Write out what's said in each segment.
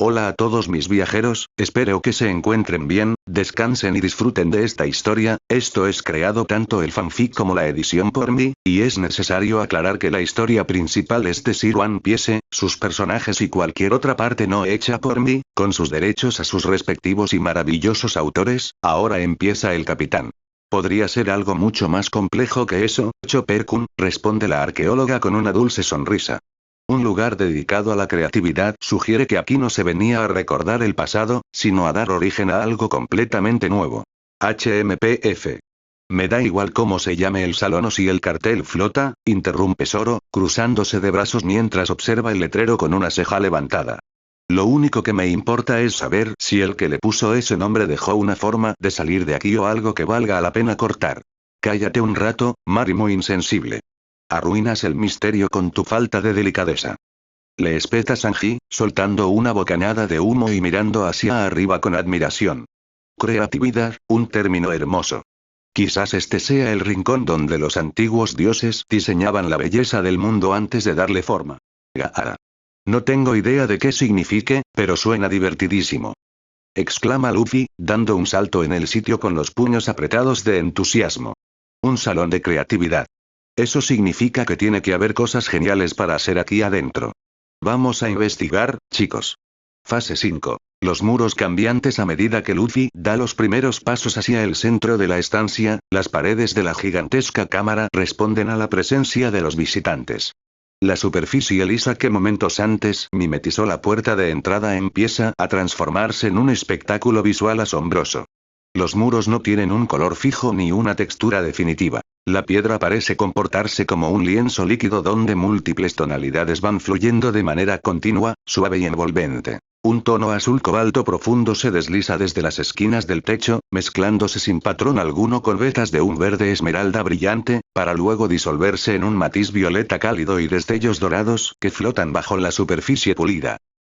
Hola a todos mis viajeros, espero que se encuentren bien, descansen y disfruten de esta historia. Esto es creado tanto el fanfic como la edición por mí, y es necesario aclarar que la historia principal es de Sir One Piece, sus personajes y cualquier otra parte no hecha por mí, con sus derechos a sus respectivos y maravillosos autores. Ahora empieza el capitán. Podría ser algo mucho más complejo que eso, Chopper-kun, responde la arqueóloga con una dulce sonrisa. Un lugar dedicado a la creatividad sugiere que aquí no se venía a recordar el pasado, sino a dar origen a algo completamente nuevo. HMPF. Me da igual cómo se llame el salón o si el cartel flota, interrumpe Zoro, cruzándose de brazos mientras observa el letrero con una ceja levantada. Lo único que me importa es saber si el que le puso ese nombre dejó una forma de salir de aquí o algo que valga la pena cortar. Cállate un rato, Marimo insensible. Arruinas el misterio con tu falta de delicadeza. Le espeta Sanji, soltando una bocanada de humo y mirando hacia arriba con admiración. Creatividad, un término hermoso. Quizás este sea el rincón donde los antiguos dioses diseñaban la belleza del mundo antes de darle forma. Gaara. No tengo idea de qué signifique, pero suena divertidísimo. Exclama Luffy, dando un salto en el sitio con los puños apretados de entusiasmo. Un salón de creatividad. Eso significa que tiene que haber cosas geniales para hacer aquí adentro. Vamos a investigar, chicos. Fase 5. Los muros cambiantes a medida que Luffy da los primeros pasos hacia el centro de la estancia, las paredes de la gigantesca cámara responden a la presencia de los visitantes. La superficie lisa que momentos antes mimetizó la puerta de entrada empieza a transformarse en un espectáculo visual asombroso. Los muros no tienen un color fijo ni una textura definitiva. La piedra parece comportarse como un lienzo líquido donde múltiples tonalidades van fluyendo de manera continua, suave y envolvente. Un tono azul cobalto profundo se desliza desde las esquinas del techo, mezclándose sin patrón alguno con vetas de un verde esmeralda brillante, para luego disolverse en un matiz violeta cálido y destellos dorados que flotan bajo la superficie pulida.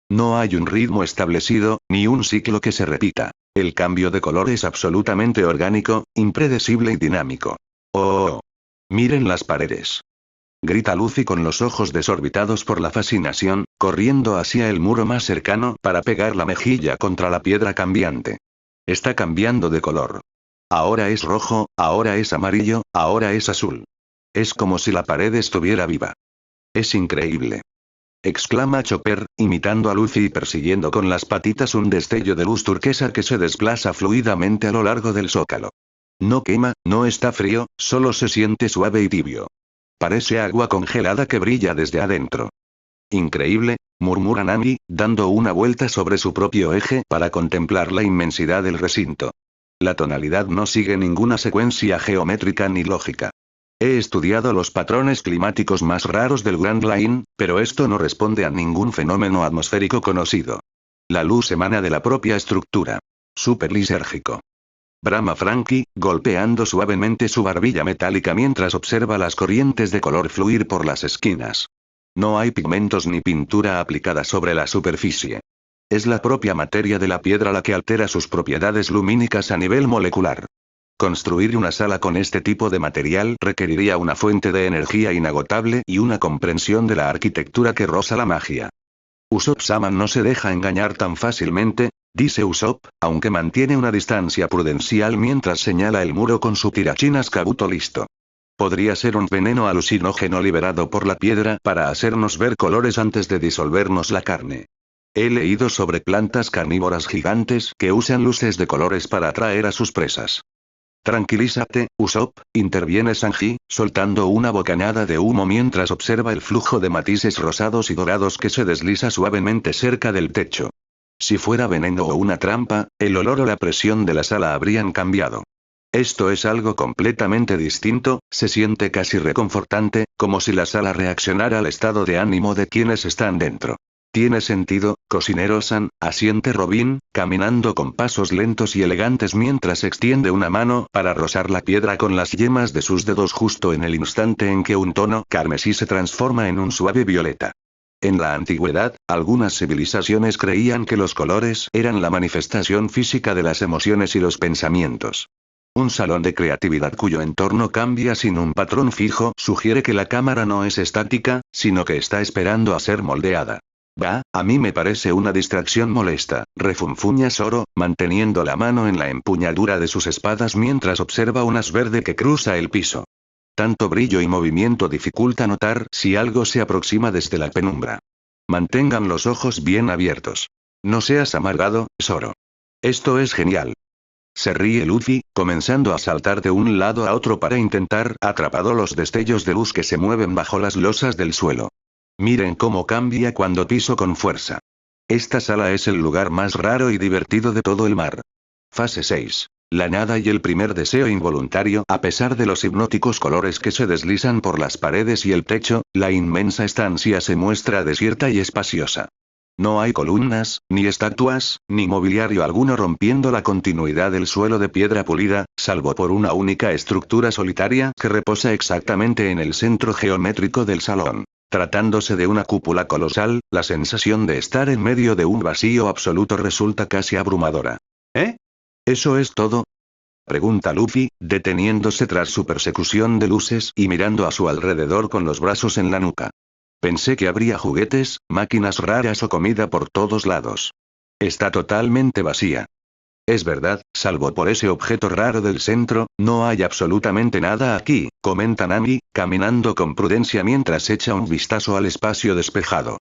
No hay un ritmo establecido, ni un ciclo que se repita. El cambio de color es absolutamente orgánico, impredecible y dinámico. ¡Oh! Miren las paredes. Grita Luffy con los ojos desorbitados por la fascinación, corriendo hacia el muro más cercano para pegar la mejilla contra la piedra cambiante. Está cambiando de color. Ahora es rojo, ahora es amarillo, ahora es azul. Es como si la pared estuviera viva. Es increíble. Exclama Chopper, imitando a Luffy y persiguiendo con las patitas un destello de luz turquesa que se desplaza fluidamente a lo largo del zócalo. No quema, no está frío, solo se siente suave y tibio. Parece agua congelada que brilla desde adentro. Increíble, murmura Nami, dando una vuelta sobre su propio eje para contemplar la inmensidad del recinto. La tonalidad no sigue ninguna secuencia geométrica ni lógica. He estudiado los patrones climáticos más raros del Grand Line, pero esto no responde a ningún fenómeno atmosférico conocido. La luz emana de la propia estructura. Súper lisérgico. Brama Frankie, golpeando suavemente su barbilla metálica mientras observa las corrientes de color fluir por las esquinas. No hay pigmentos ni pintura aplicada sobre la superficie. Es la propia materia de la piedra la que altera sus propiedades lumínicas a nivel molecular. Construir una sala con este tipo de material requeriría una fuente de energía inagotable y una comprensión de la arquitectura que roza la magia. Usopp-sama no se deja engañar tan fácilmente, dice Usopp, aunque mantiene una distancia prudencial mientras señala el muro con su tirachinas Kabuto listo. Podría ser un veneno alucinógeno liberado por la piedra para hacernos ver colores antes de disolvernos la carne. He leído sobre plantas carnívoras gigantes que usan luces de colores para atraer a sus presas. Tranquilízate, Usopp, interviene Sanji, soltando una bocanada de humo mientras observa el flujo de matices rosados y dorados que se desliza suavemente cerca del techo. Si fuera veneno o una trampa, el olor o la presión de la sala habrían cambiado. Esto es algo completamente distinto, se siente casi reconfortante, como si la sala reaccionara al estado de ánimo de quienes están dentro. Tiene sentido, cocinero-san, asiente Robin, caminando con pasos lentos y elegantes mientras extiende una mano para rozar la piedra con las yemas de sus dedos justo en el instante en que un tono carmesí se transforma en un suave violeta. En la antigüedad, algunas civilizaciones creían que los colores eran la manifestación física de las emociones y los pensamientos. Un salón de creatividad cuyo entorno cambia sin un patrón fijo sugiere que la cámara no es estática, sino que está esperando a ser moldeada. Bah, a mí me parece una distracción molesta, refunfuña Zoro, manteniendo la mano en la empuñadura de sus espadas mientras observa un as verde que cruza el piso. Tanto brillo y movimiento dificulta notar si algo se aproxima desde la penumbra. Mantengan los ojos bien abiertos. No seas amargado, Zoro. Esto es genial. Se ríe Luffy, comenzando a saltar de un lado a otro para intentar atrapar los destellos de luz que se mueven bajo las losas del suelo. Miren cómo cambia cuando piso con fuerza. Esta sala es el lugar más raro y divertido de todo el mar. Fase 6. La nada y el primer deseo involuntario. A pesar de los hipnóticos colores que se deslizan por las paredes y el techo, la inmensa estancia se muestra desierta y espaciosa. No hay columnas, ni estatuas, ni mobiliario alguno rompiendo la continuidad del suelo de piedra pulida, salvo por una única estructura solitaria que reposa exactamente en el centro geométrico del salón. Tratándose de una cúpula colosal, la sensación de estar en medio de un vacío absoluto resulta casi abrumadora. ¿Eh? ¿Eso es todo? Pregunta Luffy, deteniéndose tras su persecución de luces y mirando a su alrededor con los brazos en la nuca. Pensé que habría juguetes, máquinas raras o comida por todos lados. Está totalmente vacía. Es verdad, salvo por ese objeto raro del centro, no hay absolutamente nada aquí, comenta Nami, caminando con prudencia mientras echa un vistazo al espacio despejado.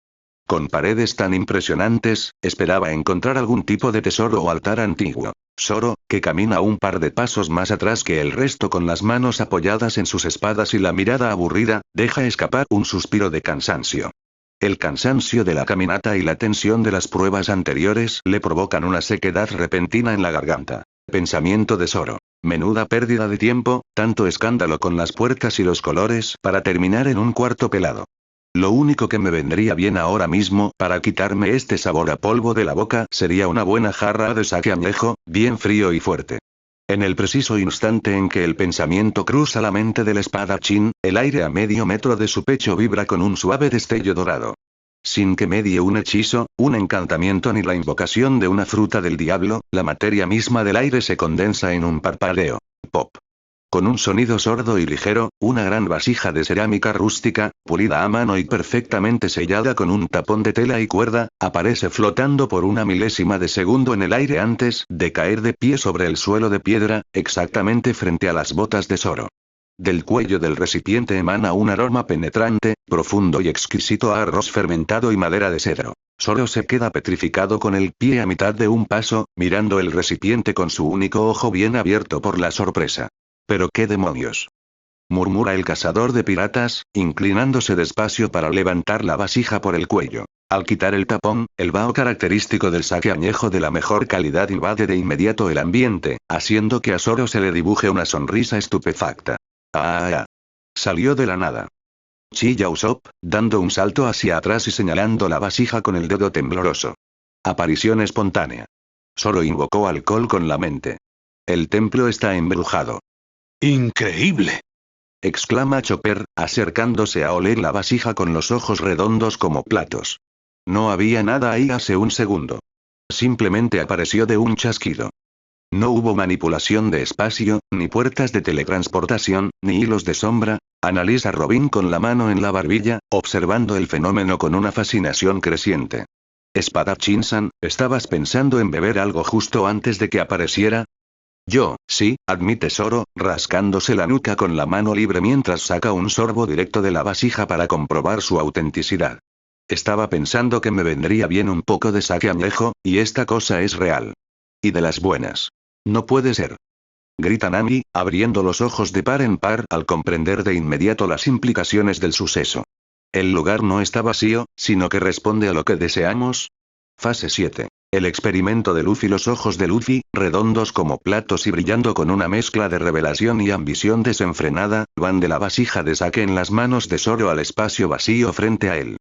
Con paredes tan impresionantes, esperaba encontrar algún tipo de tesoro o altar antiguo. Zoro, que camina un par de pasos más atrás que el resto con las manos apoyadas en sus espadas y la mirada aburrida, deja escapar un suspiro de cansancio. El cansancio de la caminata y la tensión de las pruebas anteriores le provocan una sequedad repentina en la garganta. Pensamiento de Zoro. Menuda pérdida de tiempo, tanto escándalo con las puertas y los colores para terminar en un cuarto pelado. Lo único que me vendría bien ahora mismo para quitarme este sabor a polvo de la boca sería una buena jarra de sake añejo, bien frío y fuerte. En el preciso instante en que el pensamiento cruza la mente del espadachín, el aire a medio metro de su pecho vibra con un suave destello dorado. Sin que medie un hechizo, un encantamiento ni la invocación de una fruta del diablo, la materia misma del aire se condensa en un parpadeo. Pop. Con un sonido sordo y ligero, una gran vasija de cerámica rústica, pulida a mano y perfectamente sellada con un tapón de tela y cuerda, aparece flotando por una milésima de segundo en el aire antes de caer de pie sobre el suelo de piedra, exactamente frente a las botas de Zoro. Del cuello del recipiente emana un aroma penetrante, profundo y exquisito a arroz fermentado y madera de cedro. Zoro se queda petrificado con el pie a mitad de un paso, mirando el recipiente con su único ojo bien abierto por la sorpresa. ¿Pero qué demonios? Murmura el cazador de piratas, inclinándose despacio para levantar la vasija por el cuello. Al quitar el tapón, el vaho característico del sake añejo de la mejor calidad invade de inmediato el ambiente, haciendo que a Zoro se le dibuje una sonrisa estupefacta. ¡Ah! Salió de la nada. Chilla Usopp, dando un salto hacia atrás y señalando la vasija con el dedo tembloroso. Aparición espontánea. Zoro invocó alcohol con la mente. El templo está embrujado. ¡Increíble! Exclama Chopper, acercándose a oler la vasija con los ojos redondos como platos. No había nada ahí hace un segundo. Simplemente apareció de un chasquido. No hubo manipulación de espacio, ni puertas de teletransportación, ni hilos de sombra, analiza Robin con la mano en la barbilla, observando el fenómeno con una fascinación creciente. Espadachín-san, ¿estabas pensando en beber algo justo antes de que apareciera? Yo, sí, admite Zoro, rascándose la nuca con la mano libre mientras saca un sorbo directo de la vasija para comprobar su autenticidad. Estaba pensando que me vendría bien un poco de sake añejo, y esta cosa es real. Y de las buenas. No puede ser. Grita Nami, abriendo los ojos de par en par al comprender de inmediato las implicaciones del suceso. El lugar no está vacío, sino que responde a lo que deseamos. Fase 7. El experimento de Luffy. Los ojos de Luffy, redondos como platos y brillando con una mezcla de revelación y ambición desenfrenada, van de la vasija de sake en las manos de Zoro al espacio vacío frente a él.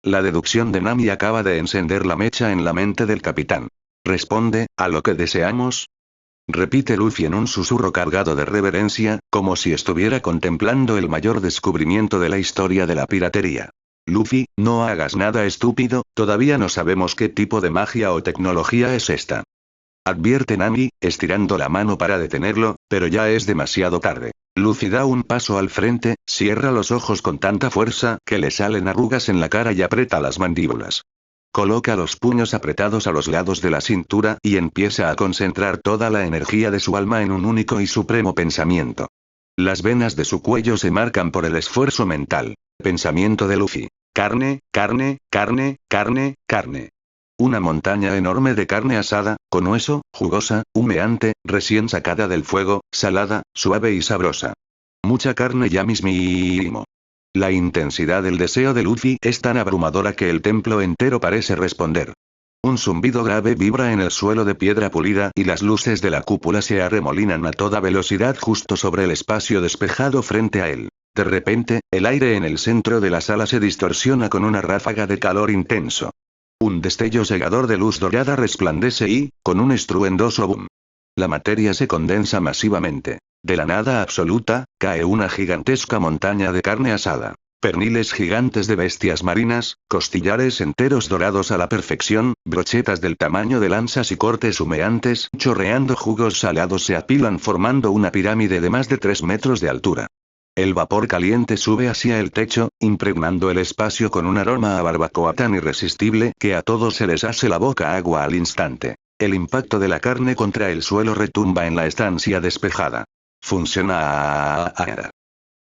La deducción de Nami acaba de encender la mecha en la mente del capitán. ¿Responde a lo que deseamos? Repite Luffy en un susurro cargado de reverencia, como si estuviera contemplando el mayor descubrimiento de la historia de la piratería. Luffy, no hagas nada estúpido, todavía no sabemos qué tipo de magia o tecnología es esta. Advierte Nami, estirando la mano para detenerlo, pero ya es demasiado tarde. Luffy da un paso al frente, cierra los ojos con tanta fuerza que le salen arrugas en la cara y aprieta las mandíbulas. Coloca los puños apretados a los lados de la cintura y empieza a concentrar toda la energía de su alma en un único y supremo pensamiento. Las venas de su cuello se marcan por el esfuerzo mental. Pensamiento de Luffy. Carne, carne, carne, carne, carne. Una montaña enorme de carne asada, con hueso, jugosa, humeante, recién sacada del fuego, salada, suave y sabrosa. Mucha carne ya mismísimo. La intensidad del deseo de Luffy es tan abrumadora que el templo entero parece responder. Un zumbido grave vibra en el suelo de piedra pulida y las luces de la cúpula se arremolinan a toda velocidad justo sobre el espacio despejado frente a él. De repente, el aire en el centro de la sala se distorsiona con una ráfaga de calor intenso. Un destello cegador de luz dorada resplandece y, con un estruendoso boom, la materia se condensa masivamente. De la nada absoluta, cae una gigantesca montaña de carne asada. Perniles gigantes de bestias marinas, costillares enteros dorados a la perfección, brochetas del tamaño de lanzas y cortes humeantes, chorreando jugos salados se apilan formando una pirámide de más de 3 metros de altura. El vapor caliente sube hacia el techo, impregnando el espacio con un aroma a barbacoa tan irresistible que a todos se les hace la boca agua al instante. El impacto de la carne contra el suelo retumba en la estancia despejada. Funciona.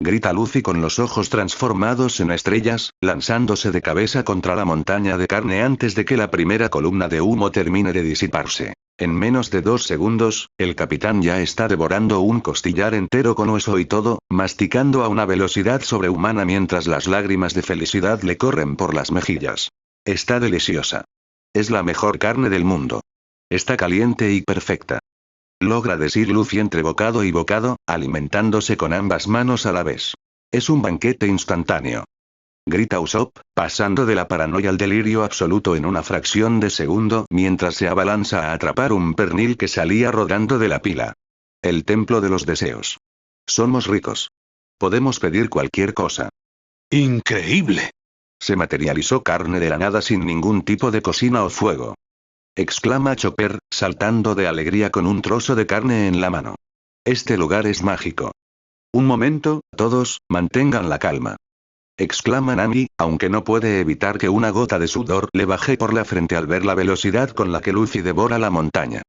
Grita Luffy con los ojos transformados en estrellas, lanzándose de cabeza contra la montaña de carne antes de que la primera columna de humo termine de disiparse. En menos de 2 segundos, el capitán ya está devorando un costillar entero con hueso y todo, masticando a una velocidad sobrehumana mientras las lágrimas de felicidad le corren por las mejillas. Está deliciosa. Es la mejor carne del mundo. Está caliente y perfecta. Logra decir Luffy entre bocado y bocado, alimentándose con ambas manos a la vez. Es un banquete instantáneo. Grita Usopp, pasando de la paranoia al delirio absoluto en una fracción de segundo mientras se abalanza a atrapar un pernil que salía rodando de la pila. El templo de los deseos. Somos ricos. Podemos pedir cualquier cosa. Increíble. Se materializó carne de la nada sin ningún tipo de cocina o fuego. Exclama Chopper, saltando de alegría con un trozo de carne en la mano. Este lugar es mágico. Un momento, todos, mantengan la calma. Exclama Nami, aunque no puede evitar que una gota de sudor le baje por la frente al ver la velocidad con la que Luffy devora la montaña.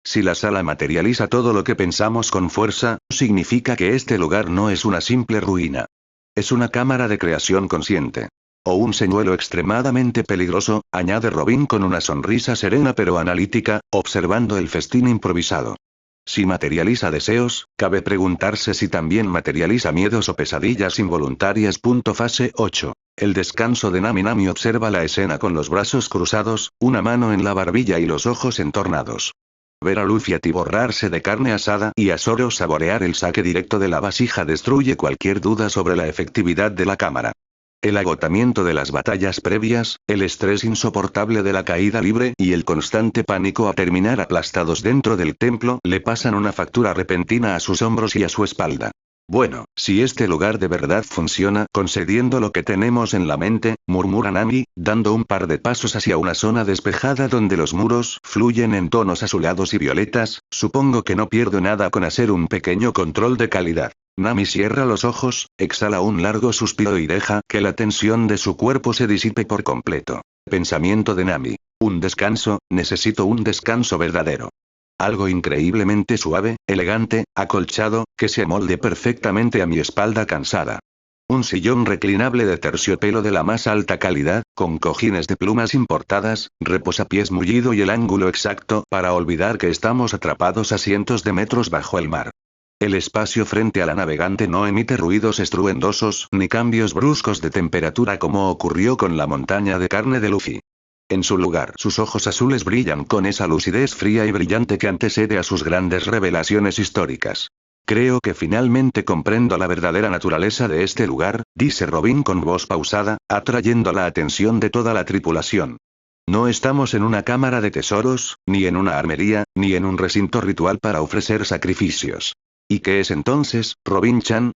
Si la sala materializa todo lo que pensamos con fuerza, significa que este lugar no es una simple ruina. Es una cámara de creación consciente. O un señuelo extremadamente peligroso, añade Robin con una sonrisa serena pero analítica, observando el festín improvisado. Si materializa deseos, cabe preguntarse si también materializa miedos o pesadillas involuntarias. Fase 8. El descanso de Nami. Nami observa la escena con los brazos cruzados, una mano en la barbilla y los ojos entornados. Ver a Luffy atiborrarse de carne asada y a Zoro saborear el saque directo de la vasija destruye cualquier duda sobre la efectividad de la cámara. El agotamiento de las batallas previas, el estrés insoportable de la caída libre y el constante pánico a terminar aplastados dentro del templo le pasan una factura repentina a sus hombros y a su espalda. Bueno, si este lugar de verdad funciona concediendo lo que tenemos en la mente, murmura Nami, dando un par de pasos hacia una zona despejada donde los muros fluyen en tonos azulados y violetas, supongo que no pierdo nada con hacer un pequeño control de calidad. Nami cierra los ojos, exhala un largo suspiro y deja que la tensión de su cuerpo se disipe por completo. Pensamiento de Nami. Un descanso, necesito un descanso verdadero. Algo increíblemente suave, elegante, acolchado, que se amolde perfectamente a mi espalda cansada. Un sillón reclinable de terciopelo de la más alta calidad, con cojines de plumas importadas, reposapiés mullido y el ángulo exacto para olvidar que estamos atrapados a cientos de metros bajo el mar. El espacio frente a la navegante no emite ruidos estruendosos ni cambios bruscos de temperatura como ocurrió con la montaña de carne de Luffy. En su lugar, sus ojos azules brillan con esa lucidez fría y brillante que antecede a sus grandes revelaciones históricas. Creo que finalmente comprendo la verdadera naturaleza de este lugar, dice Robin con voz pausada, atrayendo la atención de toda la tripulación. No estamos en una cámara de tesoros, ni en una armería, ni en un recinto ritual para ofrecer sacrificios. ¿Y qué es entonces, Robin-chan?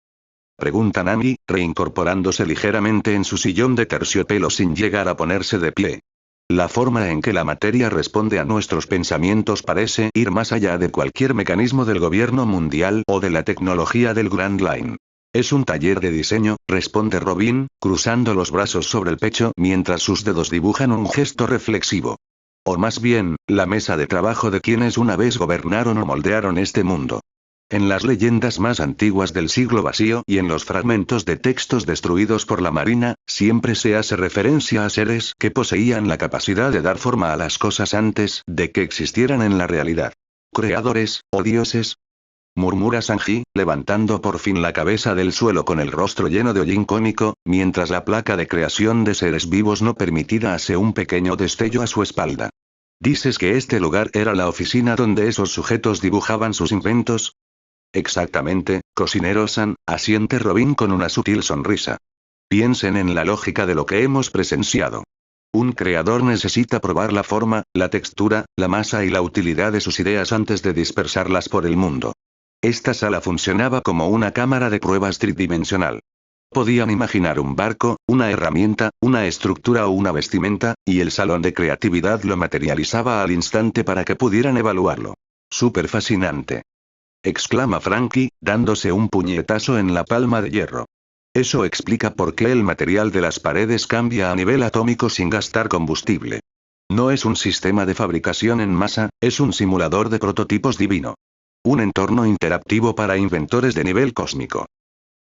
Pregunta Nami, reincorporándose ligeramente en su sillón de terciopelo sin llegar a ponerse de pie. La forma en que la materia responde a nuestros pensamientos parece ir más allá de cualquier mecanismo del gobierno mundial o de la tecnología del Grand Line. Es un taller de diseño, responde Robin, cruzando los brazos sobre el pecho mientras sus dedos dibujan un gesto reflexivo. O más bien, la mesa de trabajo de quienes una vez gobernaron o moldearon este mundo. En las leyendas más antiguas del siglo vacío y en los fragmentos de textos destruidos por la marina, siempre se hace referencia a seres que poseían la capacidad de dar forma a las cosas antes de que existieran en la realidad. ¿Creadores, o dioses? Murmura Sanji, levantando por fin la cabeza del suelo con el rostro lleno de hollín cómico, mientras la placa de creación de seres vivos no permitida hace un pequeño destello a su espalda. ¿Dices que este lugar era la oficina donde esos sujetos dibujaban sus inventos? Exactamente, cocinero-san, asiente Robin con una sutil sonrisa. Piensen en la lógica de lo que hemos presenciado. Un creador necesita probar la forma, la textura, la masa y la utilidad de sus ideas antes de dispersarlas por el mundo. Esta sala funcionaba como una cámara de pruebas tridimensional. Podían imaginar un barco, una herramienta, una estructura o una vestimenta, y el salón de creatividad lo materializaba al instante para que pudieran evaluarlo. Súper fascinante. Exclama Frankie, dándose un puñetazo en la palma de hierro. Eso explica por qué el material de las paredes cambia a nivel atómico sin gastar combustible. No es un sistema de fabricación en masa, es un simulador de prototipos divino. Un entorno interactivo para inventores de nivel cósmico.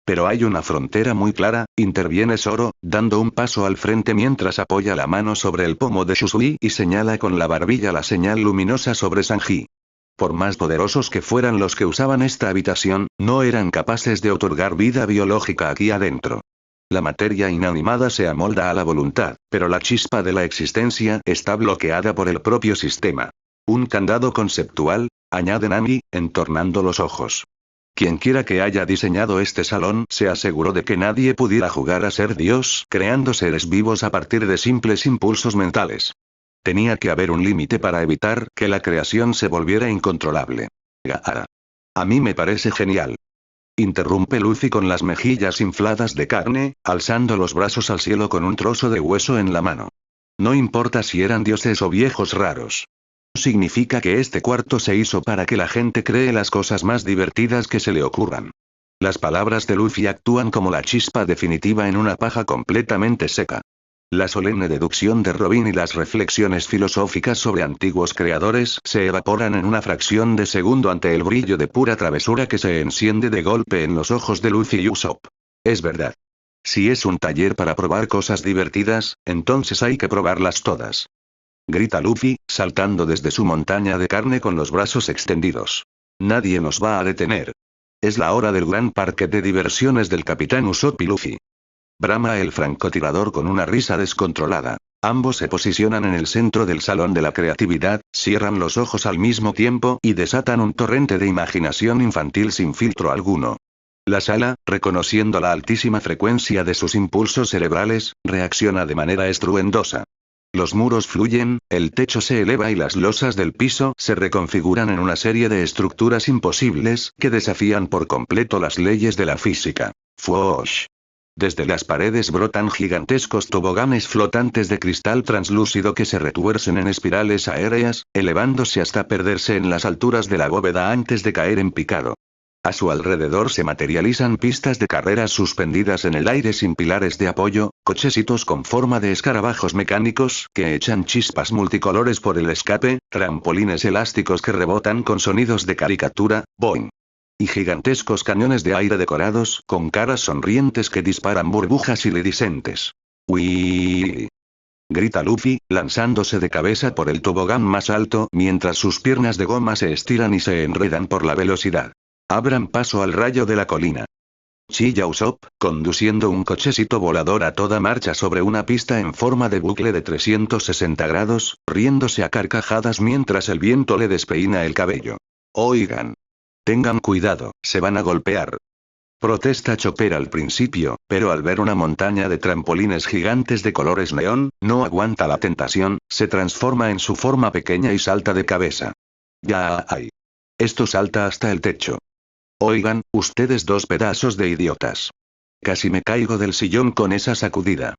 Pero hay una frontera muy clara, interviene Zoro, dando un paso al frente mientras apoya la mano sobre el pomo de Shusui y señala con la barbilla la señal luminosa sobre Sanji. Por más poderosos que fueran los que usaban esta habitación, no eran capaces de otorgar vida biológica aquí adentro. La materia inanimada se amolda a la voluntad, pero la chispa de la existencia está bloqueada por el propio sistema. Un candado conceptual, añade Nami, entornando los ojos. Quienquiera que haya diseñado este salón se aseguró de que nadie pudiera jugar a ser Dios, creando seres vivos a partir de simples impulsos mentales. Tenía que haber un límite para evitar que la creación se volviera incontrolable. Gaara. A mí me parece genial. Interrumpe Luffy con las mejillas infladas de carne, alzando los brazos al cielo con un trozo de hueso en la mano. No importa si eran dioses o viejos raros. Significa que este cuarto se hizo para que la gente cree las cosas más divertidas que se le ocurran. Las palabras de Luffy actúan como la chispa definitiva en una paja completamente seca. La solemne deducción de Robin y las reflexiones filosóficas sobre antiguos creadores se evaporan en una fracción de segundo ante el brillo de pura travesura que se enciende de golpe en los ojos de Luffy y Usopp. Es verdad. Si es un taller para probar cosas divertidas, entonces hay que probarlas todas. Grita Luffy, saltando desde su montaña de carne con los brazos extendidos. Nadie nos va a detener. Es la hora del gran parque de diversiones del Capitán Usopp y Luffy. Brama el francotirador con una risa descontrolada. Ambos se posicionan en el centro del salón de la creatividad, cierran los ojos al mismo tiempo y desatan un torrente de imaginación infantil sin filtro alguno. La sala, reconociendo la altísima frecuencia de sus impulsos cerebrales, reacciona de manera estruendosa. Los muros fluyen, el techo se eleva y las losas del piso se reconfiguran en una serie de estructuras imposibles que desafían por completo las leyes de la física. ¡Fwosh! Desde las paredes brotan gigantescos toboganes flotantes de cristal translúcido que se retuercen en espirales aéreas, elevándose hasta perderse en las alturas de la bóveda antes de caer en picado. A su alrededor se materializan pistas de carreras suspendidas en el aire sin pilares de apoyo, cochecitos con forma de escarabajos mecánicos que echan chispas multicolores por el escape, trampolines elásticos que rebotan con sonidos de caricatura, boing. Y gigantescos cañones de aire decorados con caras sonrientes que disparan burbujas iridiscentes. ¡Uy! Grita Luffy, lanzándose de cabeza por el tobogán más alto mientras sus piernas de goma se estiran y se enredan por la velocidad. Abran paso al rayo de la colina. Chilla Usopp, conduciendo un cochecito volador a toda marcha sobre una pista en forma de bucle de 360 grados, riéndose a carcajadas mientras el viento le despeina el cabello. Oigan. Tengan cuidado, se van a golpear. Protesta Chopper al principio, pero al ver una montaña de trampolines gigantes de colores neón, no aguanta la tentación, se transforma en su forma pequeña y salta de cabeza. Ya hay. Esto salta hasta el techo. Oigan, ustedes dos pedazos de idiotas. Casi me caigo del sillón con esa sacudida.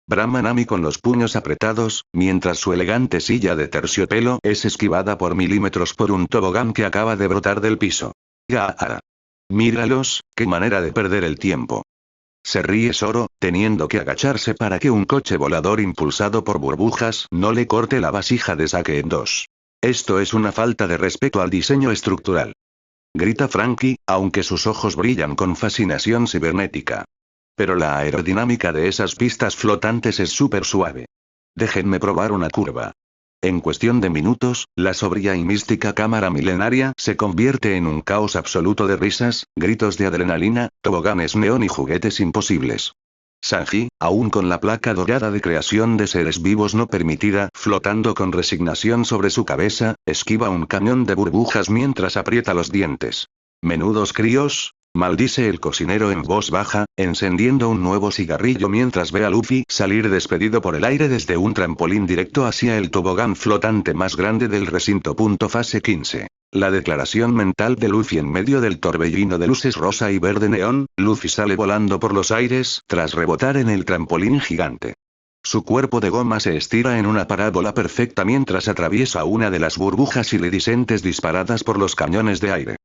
Brahma Nami con los puños apretados, mientras su elegante silla de terciopelo es esquivada por milímetros por un tobogán que acaba de brotar del piso. Gaara. Míralos, qué manera de perder el tiempo. Se ríe Zoro, teniendo que agacharse para que un coche volador impulsado por burbujas no le corte la vasija de sake en dos. Esto es una falta de respeto al diseño estructural. Grita Frankie, aunque sus ojos brillan con fascinación cibernética. Pero la aerodinámica de esas pistas flotantes es súper suave. Déjenme probar una curva. En cuestión de minutos, la sobria y mística cámara milenaria se convierte en un caos absoluto de risas, gritos de adrenalina, toboganes neón y juguetes imposibles. Sanji, aún con la placa dorada de creación de seres vivos no permitida flotando con resignación sobre su cabeza, esquiva un cañón de burbujas mientras aprieta los dientes. Menudos críos, maldice el cocinero en voz baja, encendiendo un nuevo cigarrillo mientras ve a Luffy salir despedido por el aire desde un trampolín directo hacia el tobogán flotante más grande del recinto. Fase 15. La declaración mental de Luffy en medio del torbellino de luces rosa y verde neón, Luffy sale volando por los aires tras rebotar en el trampolín gigante. Su cuerpo de goma se estira en una parábola perfecta mientras atraviesa una de las burbujas iridiscentes disparadas por los cañones de aire.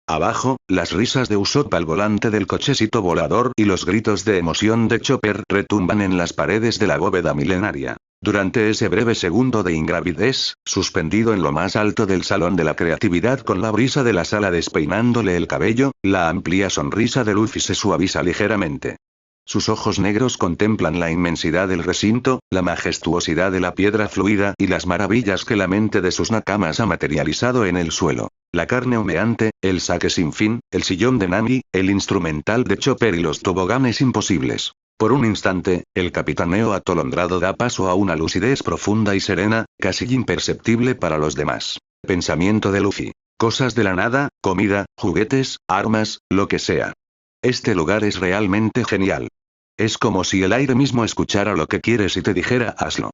Abajo, las risas de Usopp al volante del cochecito volador y los gritos de emoción de Chopper retumban en las paredes de la bóveda milenaria. Durante ese breve segundo de ingravidez, suspendido en lo más alto del salón de la creatividad con la brisa de la sala despeinándole el cabello, la amplia sonrisa de Luffy se suaviza ligeramente. Sus ojos negros contemplan la inmensidad del recinto, la majestuosidad de la piedra fluida y las maravillas que la mente de sus nakamas ha materializado en el suelo. La carne humeante, el sake sin fin, el sillón de Nami, el instrumental de Chopper y los toboganes imposibles. Por un instante, el capitaneo atolondrado da paso a una lucidez profunda y serena, casi imperceptible para los demás. Pensamiento de Luffy. Cosas de la nada, comida, juguetes, armas, lo que sea. Este lugar es realmente genial. Es como si el aire mismo escuchara lo que quieres y te dijera hazlo.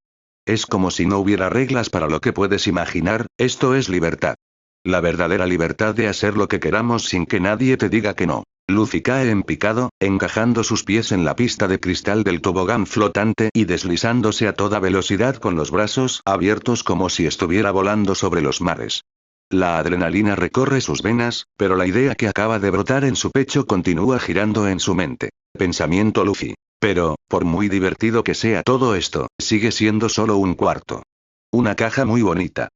Es como si no hubiera reglas para lo que puedes imaginar, esto es libertad. La verdadera libertad de hacer lo que queramos sin que nadie te diga que no. Luffy cae en picado, encajando sus pies en la pista de cristal del tobogán flotante y deslizándose a toda velocidad con los brazos abiertos como si estuviera volando sobre los mares. La adrenalina recorre sus venas, pero la idea que acaba de brotar en su pecho continúa girando en su mente. Pensamiento Luffy. Pero, por muy divertido que sea todo esto, sigue siendo solo un cuarto. Una caja muy bonita.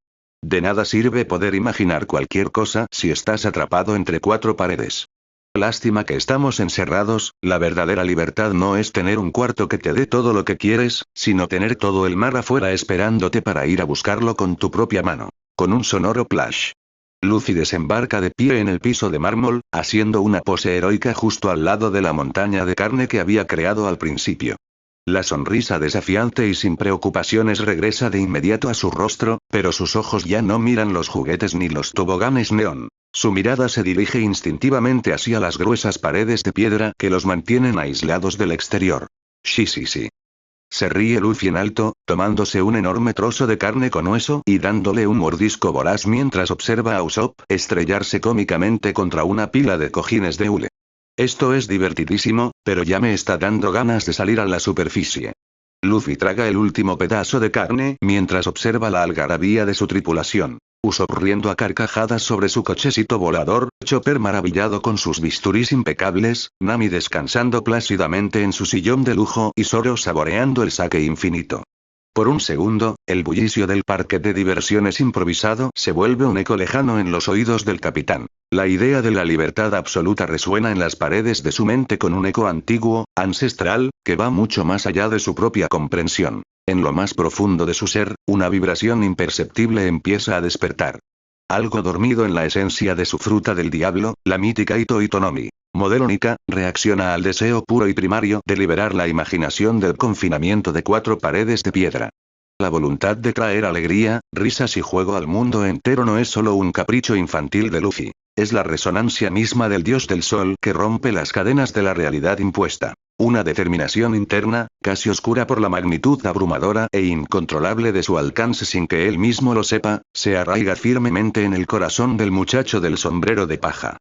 De nada sirve poder imaginar cualquier cosa si estás atrapado entre cuatro paredes. Lástima que estamos encerrados, la verdadera libertad no es tener un cuarto que te dé todo lo que quieres, sino tener todo el mar afuera esperándote para ir a buscarlo con tu propia mano. Con un sonoro plash. Luffy desembarca de pie en el piso de mármol, haciendo una pose heroica justo al lado de la montaña de carne que había creado al principio. La sonrisa desafiante y sin preocupaciones regresa de inmediato a su rostro, pero sus ojos ya no miran los juguetes ni los toboganes neón. Su mirada se dirige instintivamente hacia las gruesas paredes de piedra que los mantienen aislados del exterior. Sí. Se ríe Luffy en alto, tomándose un enorme trozo de carne con hueso y dándole un mordisco voraz mientras observa a Usopp estrellarse cómicamente contra una pila de cojines de hule. Esto es divertidísimo, pero ya me está dando ganas de salir a la superficie. Luffy traga el último pedazo de carne mientras observa la algarabía de su tripulación. Usopp riendo a carcajadas sobre su cochecito volador, Chopper maravillado con sus bisturís impecables, Nami descansando plácidamente en su sillón de lujo y Zoro saboreando el sake infinito. Por un segundo, el bullicio del parque de diversiones improvisado se vuelve un eco lejano en los oídos del capitán. La idea de la libertad absoluta resuena en las paredes de su mente con un eco antiguo, ancestral, que va mucho más allá de su propia comprensión. En lo más profundo de su ser, una vibración imperceptible empieza a despertar. Algo dormido en la esencia de su fruta del diablo, la mítica Ito Itonomi. Modelo Nika, reacciona al deseo puro y primario de liberar la imaginación del confinamiento de cuatro paredes de piedra. La voluntad de traer alegría, risas y juego al mundo entero no es solo un capricho infantil de Luffy. Es la resonancia misma del dios del sol que rompe las cadenas de la realidad impuesta. Una determinación interna, casi oscura por la magnitud abrumadora e incontrolable de su alcance sin que él mismo lo sepa, se arraiga firmemente en el corazón del muchacho del sombrero de paja.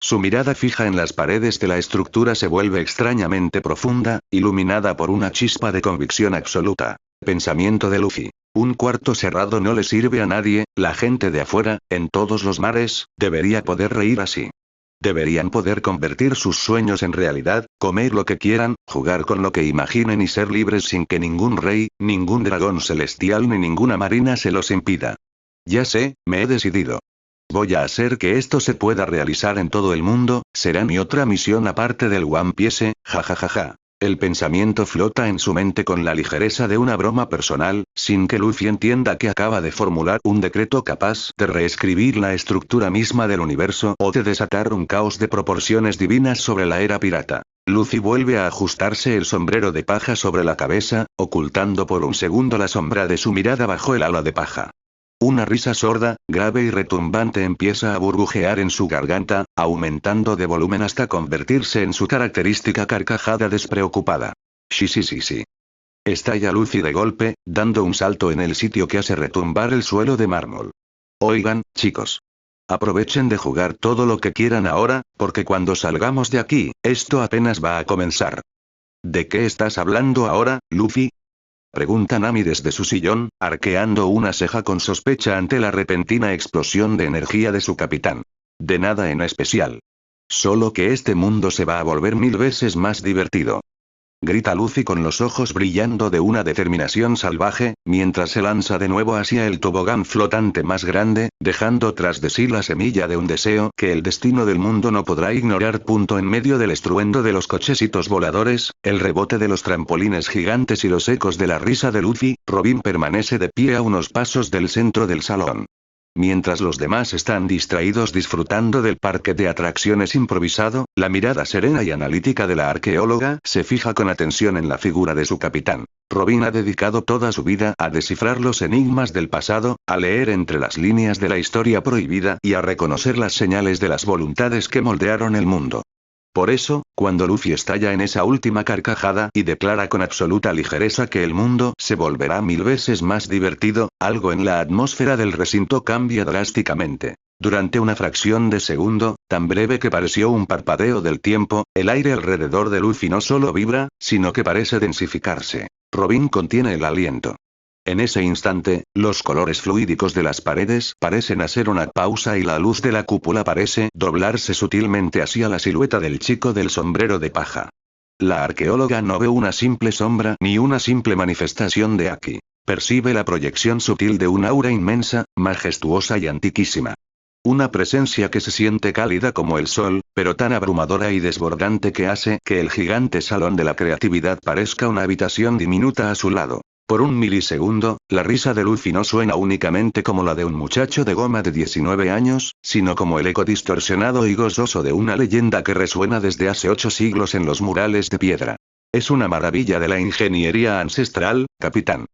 Su mirada fija en las paredes de la estructura se vuelve extrañamente profunda, iluminada por una chispa de convicción absoluta. Pensamiento de Luffy. Un cuarto cerrado no le sirve a nadie, la gente de afuera, en todos los mares, debería poder reír así. Deberían poder convertir sus sueños en realidad, comer lo que quieran, jugar con lo que imaginen y ser libres sin que ningún rey, ningún dragón celestial ni ninguna marina se los impida. Ya sé, me he decidido. Voy a hacer que esto se pueda realizar en todo el mundo, será mi otra misión aparte del One Piece, jajajaja. El pensamiento flota en su mente con la ligereza de una broma personal, sin que Luffy entienda que acaba de formular un decreto capaz de reescribir la estructura misma del universo o de desatar un caos de proporciones divinas sobre la era pirata. Luffy vuelve a ajustarse el sombrero de paja sobre la cabeza, ocultando por un segundo la sombra de su mirada bajo el ala de paja. Una risa sorda, grave y retumbante empieza a burbujear en su garganta, aumentando de volumen hasta convertirse en su característica carcajada despreocupada. Sí. Estalla Luffy de golpe, dando un salto en el sitio que hace retumbar el suelo de mármol. Oigan, chicos. Aprovechen de jugar todo lo que quieran ahora, porque cuando salgamos de aquí, esto apenas va a comenzar. ¿De qué estás hablando ahora, Luffy? Pregunta Nami desde su sillón, arqueando una ceja con sospecha ante la repentina explosión de energía de su capitán. De nada en especial. Solo que este mundo se va a volver 1000 veces más divertido. Grita Luffy con los ojos brillando de una determinación salvaje, mientras se lanza de nuevo hacia el tobogán flotante más grande, dejando tras de sí la semilla de un deseo que el destino del mundo no podrá ignorar. En medio del estruendo de los cochecitos voladores, el rebote de los trampolines gigantes y los ecos de la risa de Luffy, Robin permanece de pie a unos pasos del centro del salón. Mientras los demás están distraídos disfrutando del parque de atracciones improvisado, la mirada serena y analítica de la arqueóloga se fija con atención en la figura de su capitán. Robin ha dedicado toda su vida a descifrar los enigmas del pasado, a leer entre las líneas de la historia prohibida y a reconocer las señales de las voluntades que moldearon el mundo. Por eso, cuando Luffy estalla en esa última carcajada y declara con absoluta ligereza que el mundo se volverá 1000 veces más divertido, algo en la atmósfera del recinto cambia drásticamente. Durante una fracción de segundo, tan breve que pareció un parpadeo del tiempo, el aire alrededor de Luffy no solo vibra, sino que parece densificarse. Robin contiene el aliento. En ese instante, los colores fluídicos de las paredes parecen hacer una pausa y la luz de la cúpula parece doblarse sutilmente hacia la silueta del chico del sombrero de paja. La arqueóloga no ve una simple sombra ni una simple manifestación de Haki. Percibe la proyección sutil de un aura inmensa, majestuosa y antiquísima. Una presencia que se siente cálida como el sol, pero tan abrumadora y desbordante que hace que el gigante salón de la creatividad parezca una habitación diminuta a su lado. Por un milisegundo, la risa de Luffy no suena únicamente como la de un muchacho de goma de 19 años, sino como el eco distorsionado y gozoso de una leyenda que resuena desde hace 8 siglos en los murales de piedra. Es una maravilla de la ingeniería ancestral, capitán.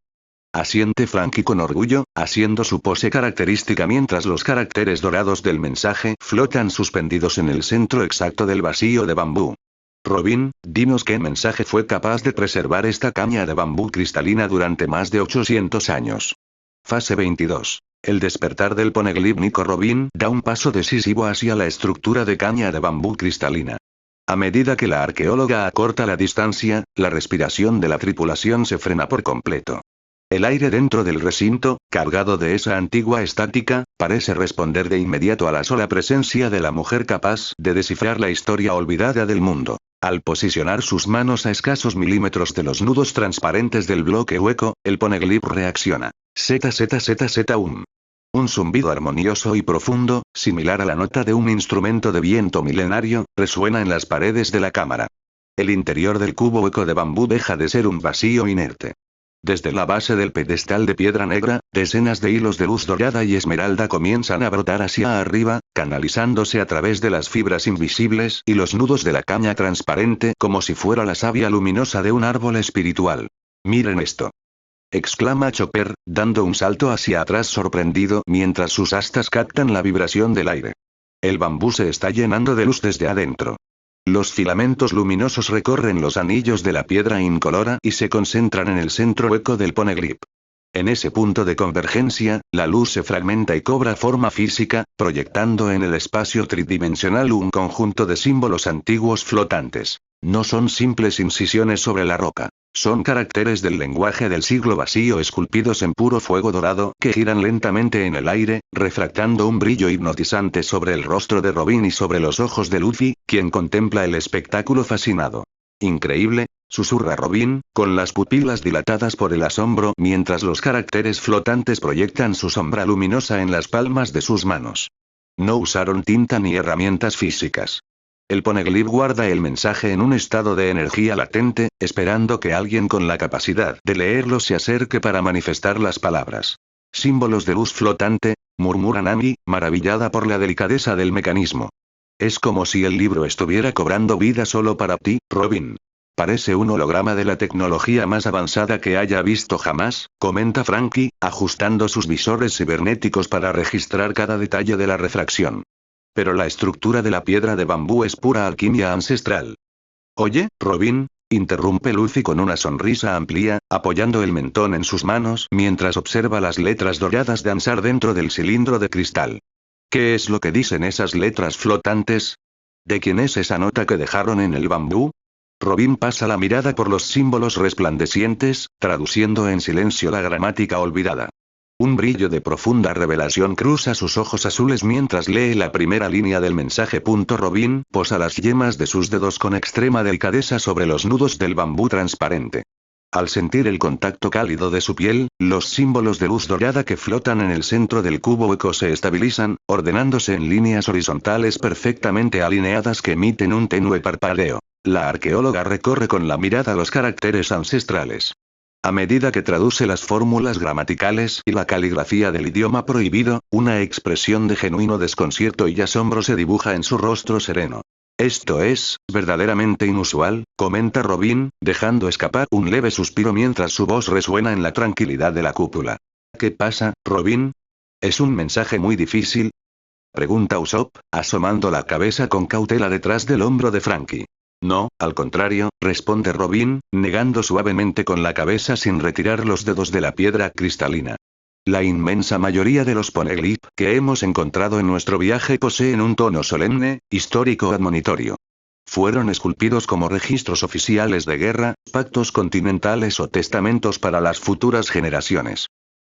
Asiente Franky con orgullo, haciendo su pose característica mientras los caracteres dorados del mensaje flotan suspendidos en el centro exacto del vacío de bambú. Robin, dinos qué mensaje fue capaz de preservar esta caña de bambú cristalina durante más de 800 años. Fase 22. El despertar del Poneglyph Nico. Robin da un paso decisivo hacia la estructura de caña de bambú cristalina. A medida que la arqueóloga acorta la distancia, la respiración de la tripulación se frena por completo. El aire dentro del recinto, cargado de esa antigua estática, parece responder de inmediato a la sola presencia de la mujer capaz de descifrar la historia olvidada del mundo. Al posicionar sus manos a escasos milímetros de los nudos transparentes del bloque hueco, el Poneglyph reacciona. ZZZZ1. Un zumbido armonioso y profundo, similar a la nota de un instrumento de viento milenario, resuena en las paredes de la cámara. El interior del cubo hueco de bambú deja de ser un vacío inerte. Desde la base del pedestal de piedra negra, decenas de hilos de luz dorada y esmeralda comienzan a brotar hacia arriba, canalizándose a través de las fibras invisibles y los nudos de la caña transparente como si fuera la savia luminosa de un árbol espiritual. Miren esto. Exclama Chopper, dando un salto hacia atrás sorprendido mientras sus astas captan la vibración del aire. El bambú se está llenando de luz desde adentro. Los filamentos luminosos recorren los anillos de la piedra incolora y se concentran en el centro hueco del Poneglyph. En ese punto de convergencia, la luz se fragmenta y cobra forma física, proyectando en el espacio tridimensional un conjunto de símbolos antiguos flotantes. No son simples incisiones sobre la roca. Son caracteres del lenguaje del siglo vacío esculpidos en puro fuego dorado que giran lentamente en el aire, refractando un brillo hipnotizante sobre el rostro de Robin y sobre los ojos de Luffy, quien contempla el espectáculo fascinado. Increíble, susurra Robin, con las pupilas dilatadas por el asombro mientras los caracteres flotantes proyectan su sombra luminosa en las palmas de sus manos. No usaron tinta ni herramientas físicas. El poneglyph guarda el mensaje en un estado de energía latente, esperando que alguien con la capacidad de leerlo se acerque para manifestar las palabras. Símbolos de luz flotante, murmura Nami, maravillada por la delicadeza del mecanismo. Es como si el libro estuviera cobrando vida solo para ti, Robin. Parece un holograma de la tecnología más avanzada que haya visto jamás, comenta Franky, ajustando sus visores cibernéticos para registrar cada detalle de la refracción. Pero la estructura de la piedra de bambú es pura alquimia ancestral. Oye, Robin, interrumpe Luffy con una sonrisa amplia, apoyando el mentón en sus manos mientras observa las letras doradas danzar dentro del cilindro de cristal. ¿Qué es lo que dicen esas letras flotantes? ¿De quién es esa nota que dejaron en el bambú? Robin pasa la mirada por los símbolos resplandecientes, traduciendo en silencio la gramática olvidada. Un brillo de profunda revelación cruza sus ojos azules mientras lee la primera línea del mensaje. Robin posa las yemas de sus dedos con extrema delicadeza sobre los nudos del bambú transparente. Al sentir el contacto cálido de su piel, los símbolos de luz dorada que flotan en el centro del cubo hueco se estabilizan, ordenándose en líneas horizontales perfectamente alineadas que emiten un tenue parpadeo. La arqueóloga recorre con la mirada los caracteres ancestrales. A medida que traduce las fórmulas gramaticales y la caligrafía del idioma prohibido, una expresión de genuino desconcierto y asombro se dibuja en su rostro sereno. Esto es, verdaderamente inusual, comenta Robin, dejando escapar un leve suspiro mientras su voz resuena en la tranquilidad de la cúpula. ¿Qué pasa, Robin? ¿Es un mensaje muy difícil? Pregunta Usopp, asomando la cabeza con cautela detrás del hombro de Franky. No, al contrario, responde Robin, negando suavemente con la cabeza sin retirar los dedos de la piedra cristalina. La inmensa mayoría de los poneglyph que hemos encontrado en nuestro viaje poseen un tono solemne, histórico admonitorio. Fueron esculpidos como registros oficiales de guerra, pactos continentales o testamentos para las futuras generaciones.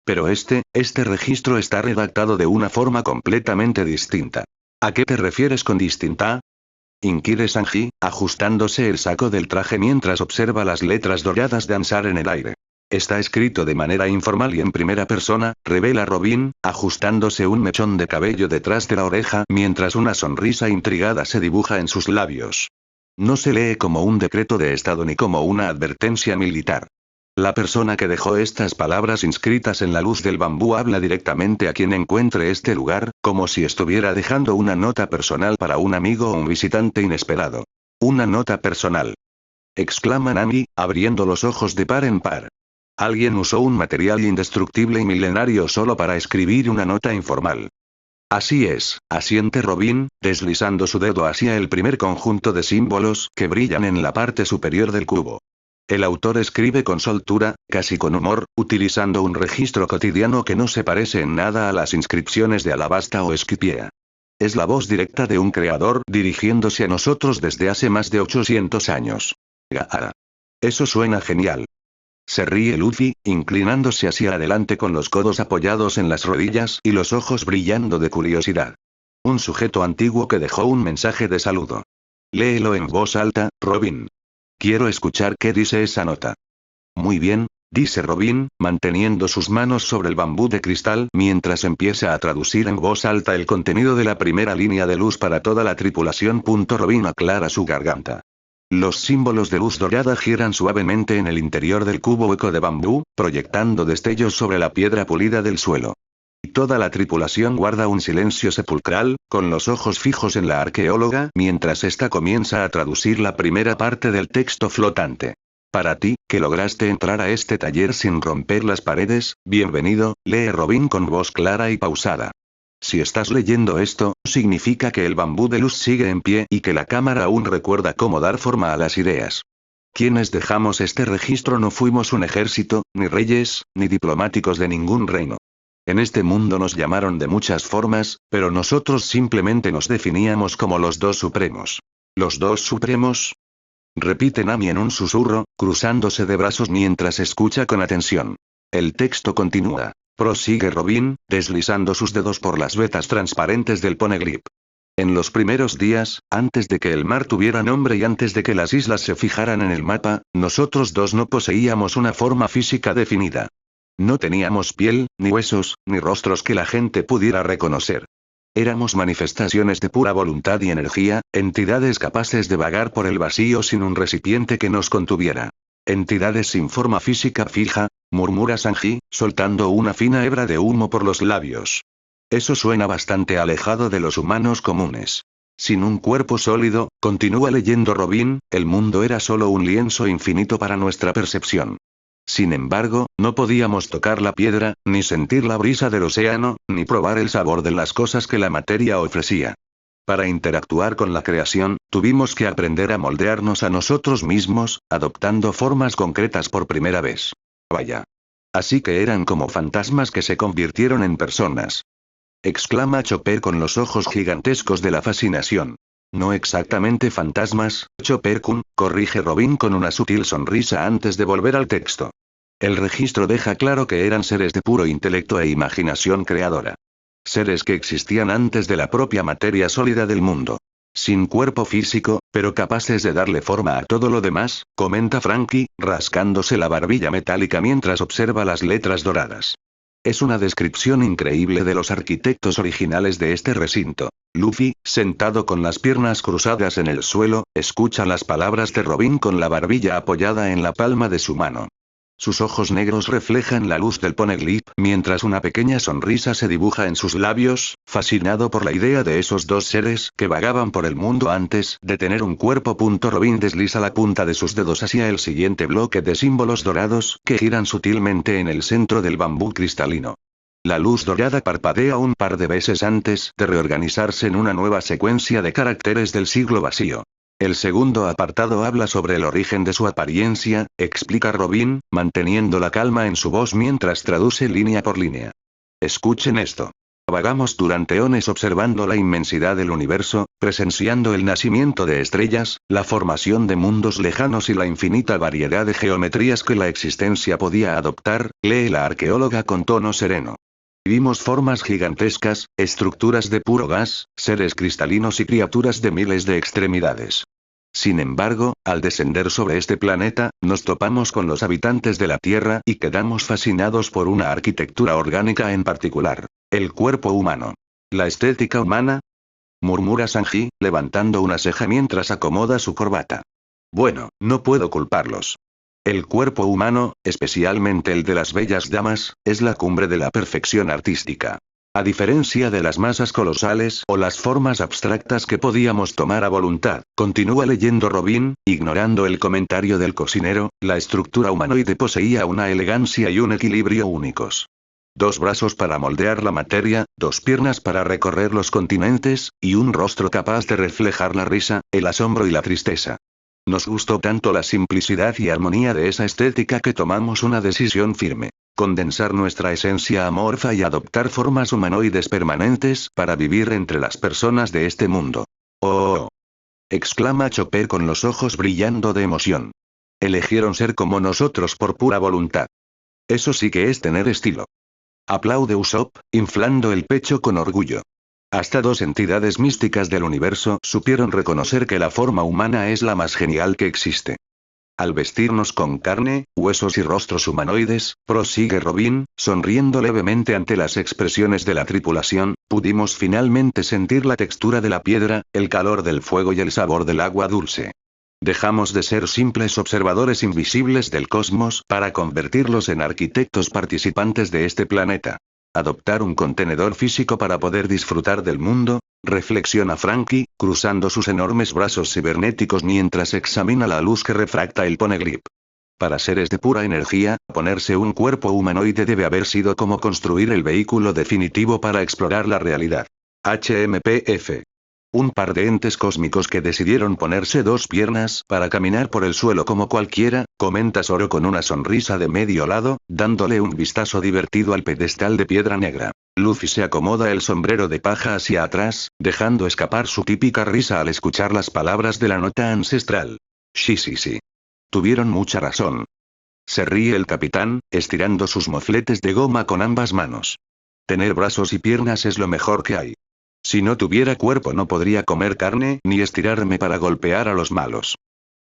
Pero este registro está redactado de una forma completamente distinta. ¿A qué te refieres con distinta? Inquiere Sanji, ajustándose el saco del traje mientras observa las letras doradas danzar en el aire. Está escrito de manera informal y en primera persona, revela Robin, ajustándose un mechón de cabello detrás de la oreja mientras una sonrisa intrigada se dibuja en sus labios. No se lee como un decreto de estado ni como una advertencia militar. La persona que dejó estas palabras inscritas en la luz del bambú habla directamente a quien encuentre este lugar, como si estuviera dejando una nota personal para un amigo o un visitante inesperado. Una nota personal. Exclama Nami, abriendo los ojos de par en par. Alguien usó un material indestructible y milenario solo para escribir una nota informal. Así es, asiente Robin, deslizando su dedo hacia el primer conjunto de símbolos que brillan en la parte superior del cubo. El autor escribe con soltura, casi con humor, utilizando un registro cotidiano que no se parece en nada a las inscripciones de Alabasta o Esquipia. Es la voz directa de un creador dirigiéndose a nosotros desde hace más de 800 años. Gaara. Eso suena genial. Se ríe Luffy, inclinándose hacia adelante con los codos apoyados en las rodillas y los ojos brillando de curiosidad. Un sujeto antiguo que dejó un mensaje de saludo. Léelo en voz alta, Robin. Quiero escuchar qué dice esa nota. Muy bien, dice Robin, manteniendo sus manos sobre el bambú de cristal mientras empieza a traducir en voz alta el contenido de la primera línea de luz para toda la tripulación. Robin aclara su garganta. Los símbolos de luz dorada giran suavemente en el interior del cubo hueco de bambú, proyectando destellos sobre la piedra pulida del suelo. Toda la tripulación guarda un silencio sepulcral, con los ojos fijos en la arqueóloga mientras ésta comienza a traducir la primera parte del texto flotante. Para ti, que lograste entrar a este taller sin romper las paredes, bienvenido, lee Robin con voz clara y pausada. Si estás leyendo esto, significa que el bambú de luz sigue en pie y que la cámara aún recuerda cómo dar forma a las ideas. Quienes dejamos este registro no fuimos un ejército, ni reyes, ni diplomáticos de ningún reino. En este mundo nos llamaron de muchas formas, pero nosotros simplemente nos definíamos como los dos supremos. ¿Los dos supremos? repite Nami en un susurro, cruzándose de brazos mientras escucha con atención. El texto continúa. Prosigue Robin, deslizando sus dedos por las vetas transparentes del poneglyph. En los primeros días, antes de que el mar tuviera nombre y antes de que las islas se fijaran en el mapa, nosotros dos no poseíamos una forma física definida. No teníamos piel, ni huesos, ni rostros que la gente pudiera reconocer. Éramos manifestaciones de pura voluntad y energía, entidades capaces de vagar por el vacío sin un recipiente que nos contuviera. Entidades sin forma física fija, murmura Sanji, soltando una fina hebra de humo por los labios. Eso suena bastante alejado de los humanos comunes. Sin un cuerpo sólido, continúa leyendo Robin, el mundo era solo un lienzo infinito para nuestra percepción. Sin embargo, no podíamos tocar la piedra, ni sentir la brisa del océano, ni probar el sabor de las cosas que la materia ofrecía. Para interactuar con la creación, tuvimos que aprender a moldearnos a nosotros mismos, adoptando formas concretas por primera vez. Vaya. Así que eran como fantasmas que se convirtieron en personas. Exclama Chopper con los ojos gigantescos de la fascinación. No exactamente fantasmas, Chopper-kun, corrige Robin con una sutil sonrisa antes de volver al texto. El registro deja claro que eran seres de puro intelecto e imaginación creadora. Seres que existían antes de la propia materia sólida del mundo. Sin cuerpo físico, pero capaces de darle forma a todo lo demás, comenta Franky, rascándose la barbilla metálica mientras observa las letras doradas. Es una descripción increíble de los arquitectos originales de este recinto. Luffy, sentado con las piernas cruzadas en el suelo, escucha las palabras de Robin con la barbilla apoyada en la palma de su mano. Sus ojos negros reflejan la luz del poneglyph mientras una pequeña sonrisa se dibuja en sus labios, fascinado por la idea de esos dos seres que vagaban por el mundo antes de tener un cuerpo. Robin desliza la punta de sus dedos hacia el siguiente bloque de símbolos dorados que giran sutilmente en el centro del bambú cristalino. La luz dorada parpadea un par de veces antes de reorganizarse en una nueva secuencia de caracteres del siglo vacío. El segundo apartado habla sobre el origen de su apariencia, explica Robin, manteniendo la calma en su voz mientras traduce línea por línea. Escuchen esto. Vagamos durante eones observando la inmensidad del universo, presenciando el nacimiento de estrellas, la formación de mundos lejanos y la infinita variedad de geometrías que la existencia podía adoptar, lee la arqueóloga con tono sereno. Vimos formas gigantescas, estructuras de puro gas, seres cristalinos y criaturas de miles de extremidades. Sin embargo, al descender sobre este planeta, nos topamos con los habitantes de la Tierra y quedamos fascinados por una arquitectura orgánica en particular, el cuerpo humano. ¿La estética humana?, murmura Sanji, levantando una ceja mientras acomoda su corbata. Bueno, no puedo culparlos. El cuerpo humano, especialmente el de las bellas damas, es la cumbre de la perfección artística. A diferencia de las masas colosales o las formas abstractas que podíamos tomar a voluntad, continúa leyendo Robin, ignorando el comentario del cocinero, la estructura humanoide poseía una elegancia y un equilibrio únicos. 2 brazos para moldear la materia, 2 piernas para recorrer los continentes, y un rostro capaz de reflejar la risa, el asombro y la tristeza. Nos gustó tanto la simplicidad y armonía de esa estética que tomamos una decisión firme. Condensar nuestra esencia amorfa y adoptar formas humanoides permanentes para vivir entre las personas de este mundo. ¡Oh! Exclama Chopper con los ojos brillando de emoción. Eligieron ser como nosotros por pura voluntad. Eso sí que es tener estilo. Aplaude Usopp, inflando el pecho con orgullo. Hasta 2 entidades místicas del universo supieron reconocer que la forma humana es la más genial que existe. Al vestirnos con carne, huesos y rostros humanoides, prosigue Robin, sonriendo levemente ante las expresiones de la tripulación, pudimos finalmente sentir la textura de la piedra, el calor del fuego y el sabor del agua dulce. Dejamos de ser simples observadores invisibles del cosmos para convertirlos en arquitectos participantes de este planeta. Adoptar un contenedor físico para poder disfrutar del mundo, reflexiona Franky, cruzando sus enormes brazos cibernéticos mientras examina la luz que refracta el poneglyph. Para seres de pura energía, ponerse un cuerpo humanoide debe haber sido como construir el vehículo definitivo para explorar la realidad. HMPF. Un par de entes cósmicos que decidieron ponerse 2 piernas para caminar por el suelo como cualquiera, comenta Zoro con una sonrisa de medio lado, dándole un vistazo divertido al pedestal de piedra negra. Luffy se acomoda el sombrero de paja hacia atrás, dejando escapar su típica risa al escuchar las palabras de la nota ancestral. Sí, sí, sí. Tuvieron mucha razón. Se ríe el capitán, estirando sus mofletes de goma con ambas manos. Tener brazos y piernas es lo mejor que hay. Si no tuviera cuerpo no podría comer carne ni estirarme para golpear a los malos.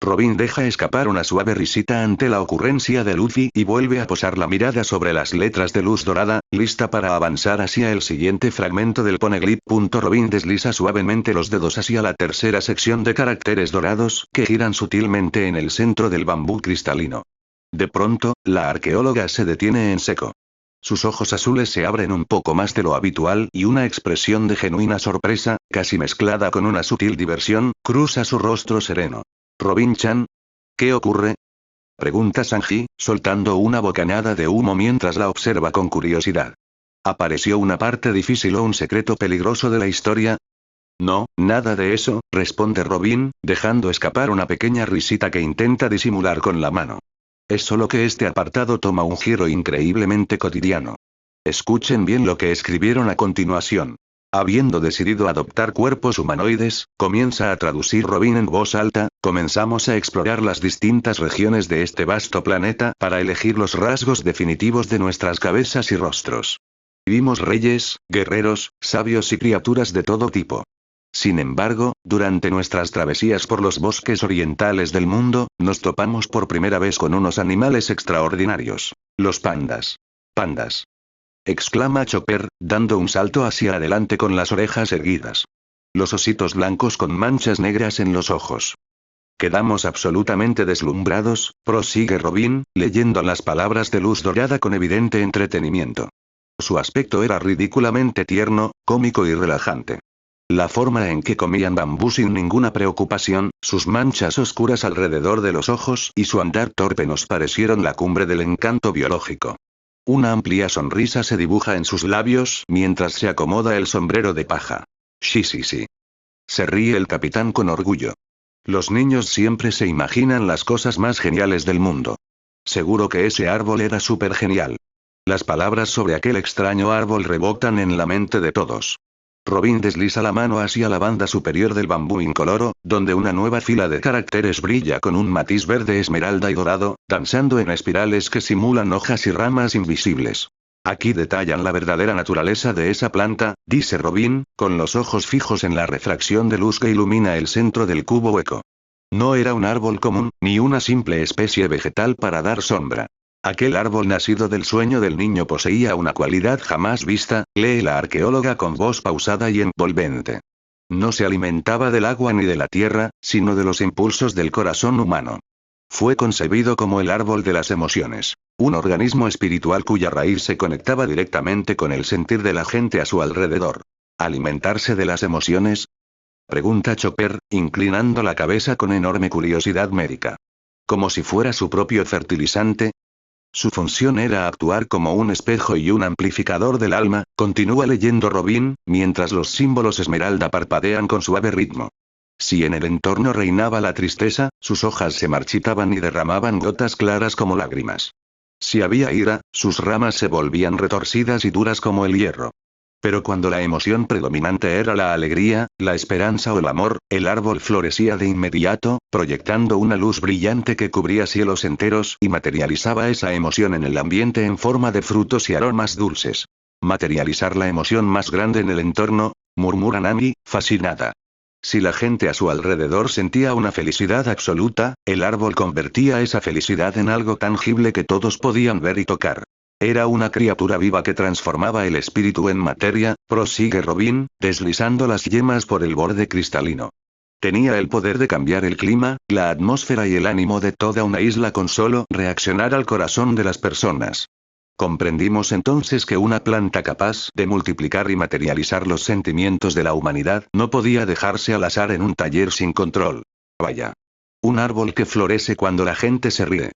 Robin deja escapar una suave risita ante la ocurrencia de Luffy y vuelve a posar la mirada sobre las letras de luz dorada, lista para avanzar hacia el siguiente fragmento del poneglyph. Robin desliza suavemente los dedos hacia la tercera sección de caracteres dorados que giran sutilmente en el centro del bambú cristalino. De pronto, la arqueóloga se detiene en seco. Sus ojos azules se abren un poco más de lo habitual y una expresión de genuina sorpresa, casi mezclada con una sutil diversión, cruza su rostro sereno. «Robin-chan, ¿qué ocurre?», pregunta Sanji, soltando una bocanada de humo mientras la observa con curiosidad. ¿Apareció una parte difícil o un secreto peligroso de la historia? No, nada de eso, responde Robin, dejando escapar una pequeña risita que intenta disimular con la mano. Es solo que este apartado toma un giro increíblemente cotidiano. Escuchen bien lo que escribieron a continuación. Habiendo decidido adoptar cuerpos humanoides, comienza a traducir Robin en voz alta, comenzamos a explorar las distintas regiones de este vasto planeta para elegir los rasgos definitivos de nuestras cabezas y rostros. Vimos reyes, guerreros, sabios y criaturas de todo tipo. Sin embargo, durante nuestras travesías por los bosques orientales del mundo, nos topamos por primera vez con unos animales extraordinarios. Los pandas. Pandas. Exclama Chopper, dando un salto hacia adelante con las orejas erguidas. Los ositos blancos con manchas negras en los ojos. Quedamos absolutamente deslumbrados, prosigue Robin, leyendo las palabras de luz dorada con evidente entretenimiento. Su aspecto era ridículamente tierno, cómico y relajante. La forma en que comían bambú sin ninguna preocupación, sus manchas oscuras alrededor de los ojos y su andar torpe nos parecieron la cumbre del encanto biológico. Una amplia sonrisa se dibuja en sus labios mientras se acomoda el sombrero de paja. Sí, sí, sí. Se ríe el capitán con orgullo. Los niños siempre se imaginan las cosas más geniales del mundo. Seguro que ese árbol era súper genial. Las palabras sobre aquel extraño árbol rebotan en la mente de todos. Robin desliza la mano hacia la banda superior del bambú incoloro, donde una nueva fila de caracteres brilla con un matiz verde esmeralda y dorado, danzando en espirales que simulan hojas y ramas invisibles. Aquí detallan la verdadera naturaleza de esa planta, dice Robin, con los ojos fijos en la refracción de luz que ilumina el centro del cubo hueco. No era un árbol común, ni una simple especie vegetal para dar sombra. Aquel árbol nacido del sueño del niño poseía una cualidad jamás vista, lee la arqueóloga con voz pausada y envolvente. No se alimentaba del agua ni de la tierra, sino de los impulsos del corazón humano. Fue concebido como el árbol de las emociones, un organismo espiritual cuya raíz se conectaba directamente con el sentir de la gente a su alrededor. ¿Alimentarse de las emociones?, pregunta Chopper, inclinando la cabeza con enorme curiosidad médica. ¿Como si fuera su propio fertilizante? Su función era actuar como un espejo y un amplificador del alma, continúa leyendo Robin, mientras los símbolos esmeralda parpadean con suave ritmo. Si en el entorno reinaba la tristeza, sus hojas se marchitaban y derramaban gotas claras como lágrimas. Si había ira, sus ramas se volvían retorcidas y duras como el hierro. Pero cuando la emoción predominante era la alegría, la esperanza o el amor, el árbol florecía de inmediato, proyectando una luz brillante que cubría cielos enteros y materializaba esa emoción en el ambiente en forma de frutos y aromas dulces. Materializar la emoción más grande en el entorno, murmura Nami, fascinada. Si la gente a su alrededor sentía una felicidad absoluta, el árbol convertía esa felicidad en algo tangible que todos podían ver y tocar. Era una criatura viva que transformaba el espíritu en materia, prosigue Robin, deslizando las yemas por el borde cristalino. Tenía el poder de cambiar el clima, la atmósfera y el ánimo de toda una isla con solo reaccionar al corazón de las personas. Comprendimos entonces que una planta capaz de multiplicar y materializar los sentimientos de la humanidad no podía dejarse al azar en un taller sin control. Vaya. Un árbol que florece cuando la gente se ríe.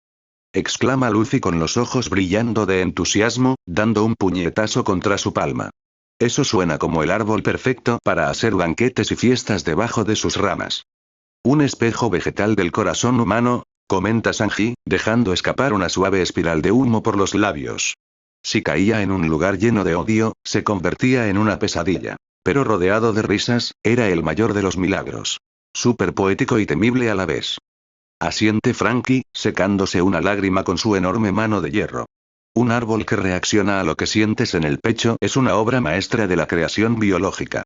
Exclama Luffy con los ojos brillando de entusiasmo, dando un puñetazo contra su palma. Eso suena como el árbol perfecto para hacer banquetes y fiestas debajo de sus ramas. Un espejo vegetal del corazón humano, comenta Sanji, dejando escapar una suave espiral de humo por los labios. Si caía en un lugar lleno de odio, se convertía en una pesadilla. Pero rodeado de risas, era el mayor de los milagros. Súper poético y temible a la vez. Asiente Frankie, secándose una lágrima con su enorme mano de hierro. Un árbol que reacciona a lo que sientes en el pecho es una obra maestra de la creación biológica.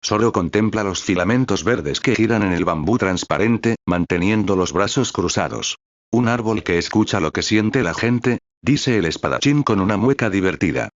Zoro contempla los filamentos verdes que giran en el bambú transparente, manteniendo los brazos cruzados. Un árbol que escucha lo que siente la gente, dice el espadachín con una mueca divertida.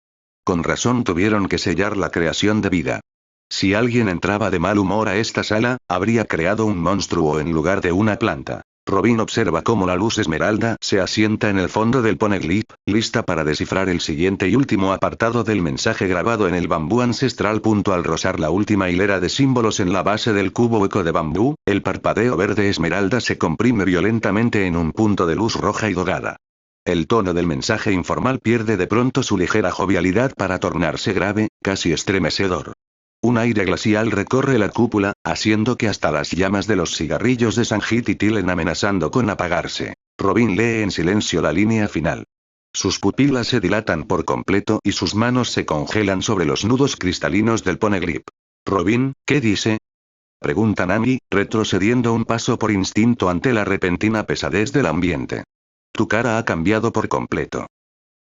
Con razón tuvieron que sellar la creación de vida. Si alguien entraba de mal humor a esta sala, habría creado un monstruo en lugar de una planta. Robin observa cómo la luz esmeralda se asienta en el fondo del poneglyph, lista para descifrar el siguiente y último apartado del mensaje grabado en el bambú ancestral. Al rozar la última hilera de símbolos en la base del cubo hueco de bambú, el parpadeo verde esmeralda se comprime violentamente en un punto de luz roja y dorada. El tono del mensaje informal pierde de pronto su ligera jovialidad para tornarse grave, casi estremecedor. Un aire glacial recorre la cúpula, haciendo que hasta las llamas de los cigarrillos de Sanji titilen amenazando con apagarse. Robin lee en silencio la línea final. Sus pupilas se dilatan por completo y sus manos se congelan sobre los nudos cristalinos del poneglyph. «Robin, ¿qué dice?», pregunta Nami, retrocediendo un paso por instinto ante la repentina pesadez del ambiente. «Tu cara ha cambiado por completo».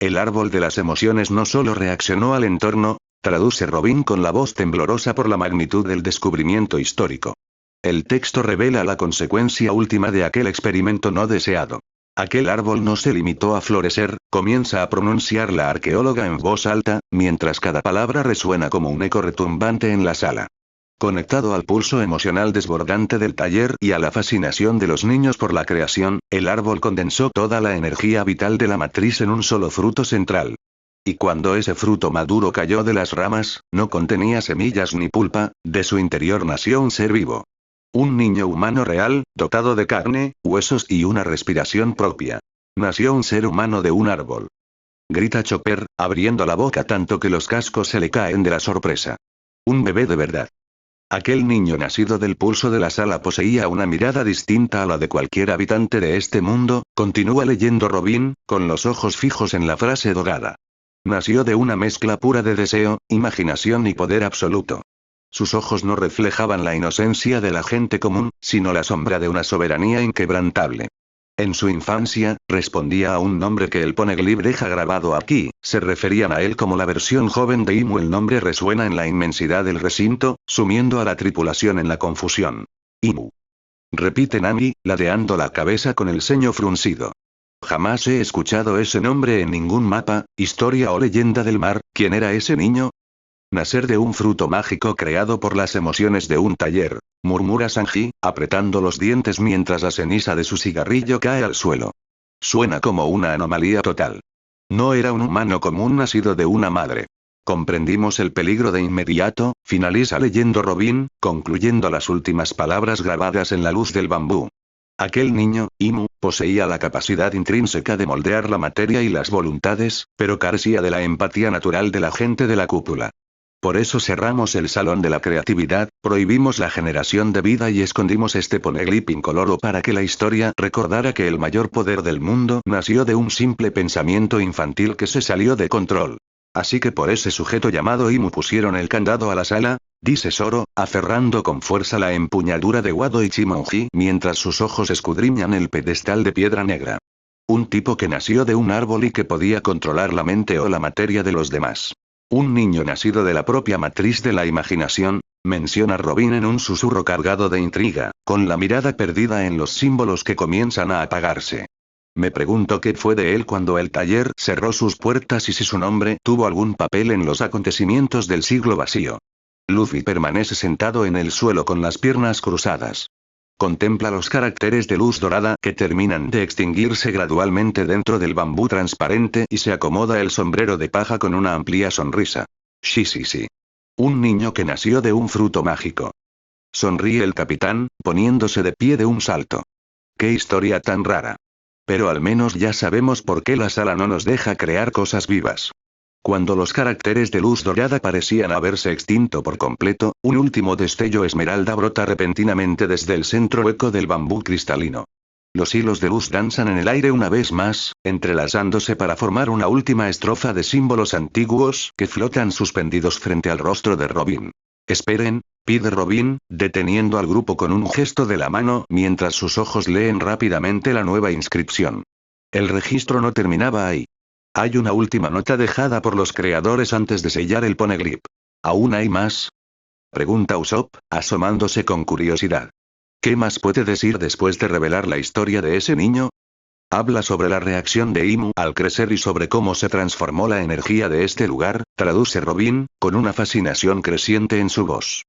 El árbol de las emociones no solo reaccionó al entorno, traduce Robin con la voz temblorosa por la magnitud del descubrimiento histórico. El texto revela la consecuencia última de aquel experimento no deseado. Aquel árbol no se limitó a florecer, comienza a pronunciar la arqueóloga en voz alta, mientras cada palabra resuena como un eco retumbante en la sala. Conectado al pulso emocional desbordante del taller y a la fascinación de los niños por la creación, el árbol condensó toda la energía vital de la matriz en un solo fruto central. Y cuando ese fruto maduro cayó de las ramas, no contenía semillas ni pulpa, de su interior nació un ser vivo. Un niño humano real, dotado de carne, huesos y una respiración propia. Nació un ser humano de un árbol. Grita Chopper, abriendo la boca tanto que los cascos se le caen de la sorpresa. Un bebé de verdad. Aquel niño nacido del pulso de la sala poseía una mirada distinta a la de cualquier habitante de este mundo, continúa leyendo Robin, con los ojos fijos en la frase dorada. Nació de una mezcla pura de deseo, imaginación y poder absoluto. Sus ojos no reflejaban la inocencia de la gente común, sino la sombra de una soberanía inquebrantable. En su infancia, respondía a un nombre que el poneglyph deja grabado aquí, se referían a él como la versión joven de Imu. El nombre resuena en la inmensidad del recinto, sumiendo a la tripulación en la confusión. Imu. Repite Nami, ladeando la cabeza con el ceño fruncido. Jamás he escuchado ese nombre en ningún mapa, historia o leyenda del mar. ¿Quién era ese niño? Nacer de un fruto mágico creado por las emociones de un taller, murmura Sanji, apretando los dientes mientras la ceniza de su cigarrillo cae al suelo. Suena como una anomalía total. No era un humano común nacido de una madre. Comprendimos el peligro de inmediato, finaliza leyendo Robin, concluyendo las últimas palabras grabadas en la luz del bambú. Aquel niño, Imu, poseía la capacidad intrínseca de moldear la materia y las voluntades, pero carecía de la empatía natural de la gente de la cúpula. Por eso cerramos el salón de la creatividad, prohibimos la generación de vida y escondimos este poneglyph incoloro para que la historia recordara que el mayor poder del mundo nació de un simple pensamiento infantil que se salió de control. Así que por ese sujeto llamado Imu pusieron el candado a la sala, dice Zoro, aferrando con fuerza la empuñadura de Wado Ichimonji mientras sus ojos escudriñan el pedestal de piedra negra. Un tipo que nació de un árbol y que podía controlar la mente o la materia de los demás. Un niño nacido de la propia matriz de la imaginación, menciona Robin en un susurro cargado de intriga, con la mirada perdida en los símbolos que comienzan a apagarse. Me pregunto qué fue de él cuando el taller cerró sus puertas y si su nombre tuvo algún papel en los acontecimientos del siglo vacío. Luffy permanece sentado en el suelo con las piernas cruzadas. Contempla los caracteres de luz dorada que terminan de extinguirse gradualmente dentro del bambú transparente y se acomoda el sombrero de paja con una amplia sonrisa. Sí. Un niño que nació de un fruto mágico. Sonríe el capitán, poniéndose de pie de un salto. Qué historia tan rara. Pero al menos ya sabemos por qué la sala no nos deja crear cosas vivas. Cuando los caracteres de luz dorada parecían haberse extinto por completo, un último destello esmeralda brota repentinamente desde el centro hueco del bambú cristalino. Los hilos de luz danzan en el aire una vez más, entrelazándose para formar una última estrofa de símbolos antiguos que flotan suspendidos frente al rostro de Robin. Esperen, pide Robin, deteniendo al grupo con un gesto de la mano mientras sus ojos leen rápidamente la nueva inscripción. El registro no terminaba ahí. Hay una última nota dejada por los creadores antes de sellar el poneglyph. ¿Aún hay más? Pregunta Usopp, asomándose con curiosidad. ¿Qué más puede decir después de revelar la historia de ese niño? Habla sobre la reacción de Imu al crecer y sobre cómo se transformó la energía de este lugar, traduce Robin, con una fascinación creciente en su voz.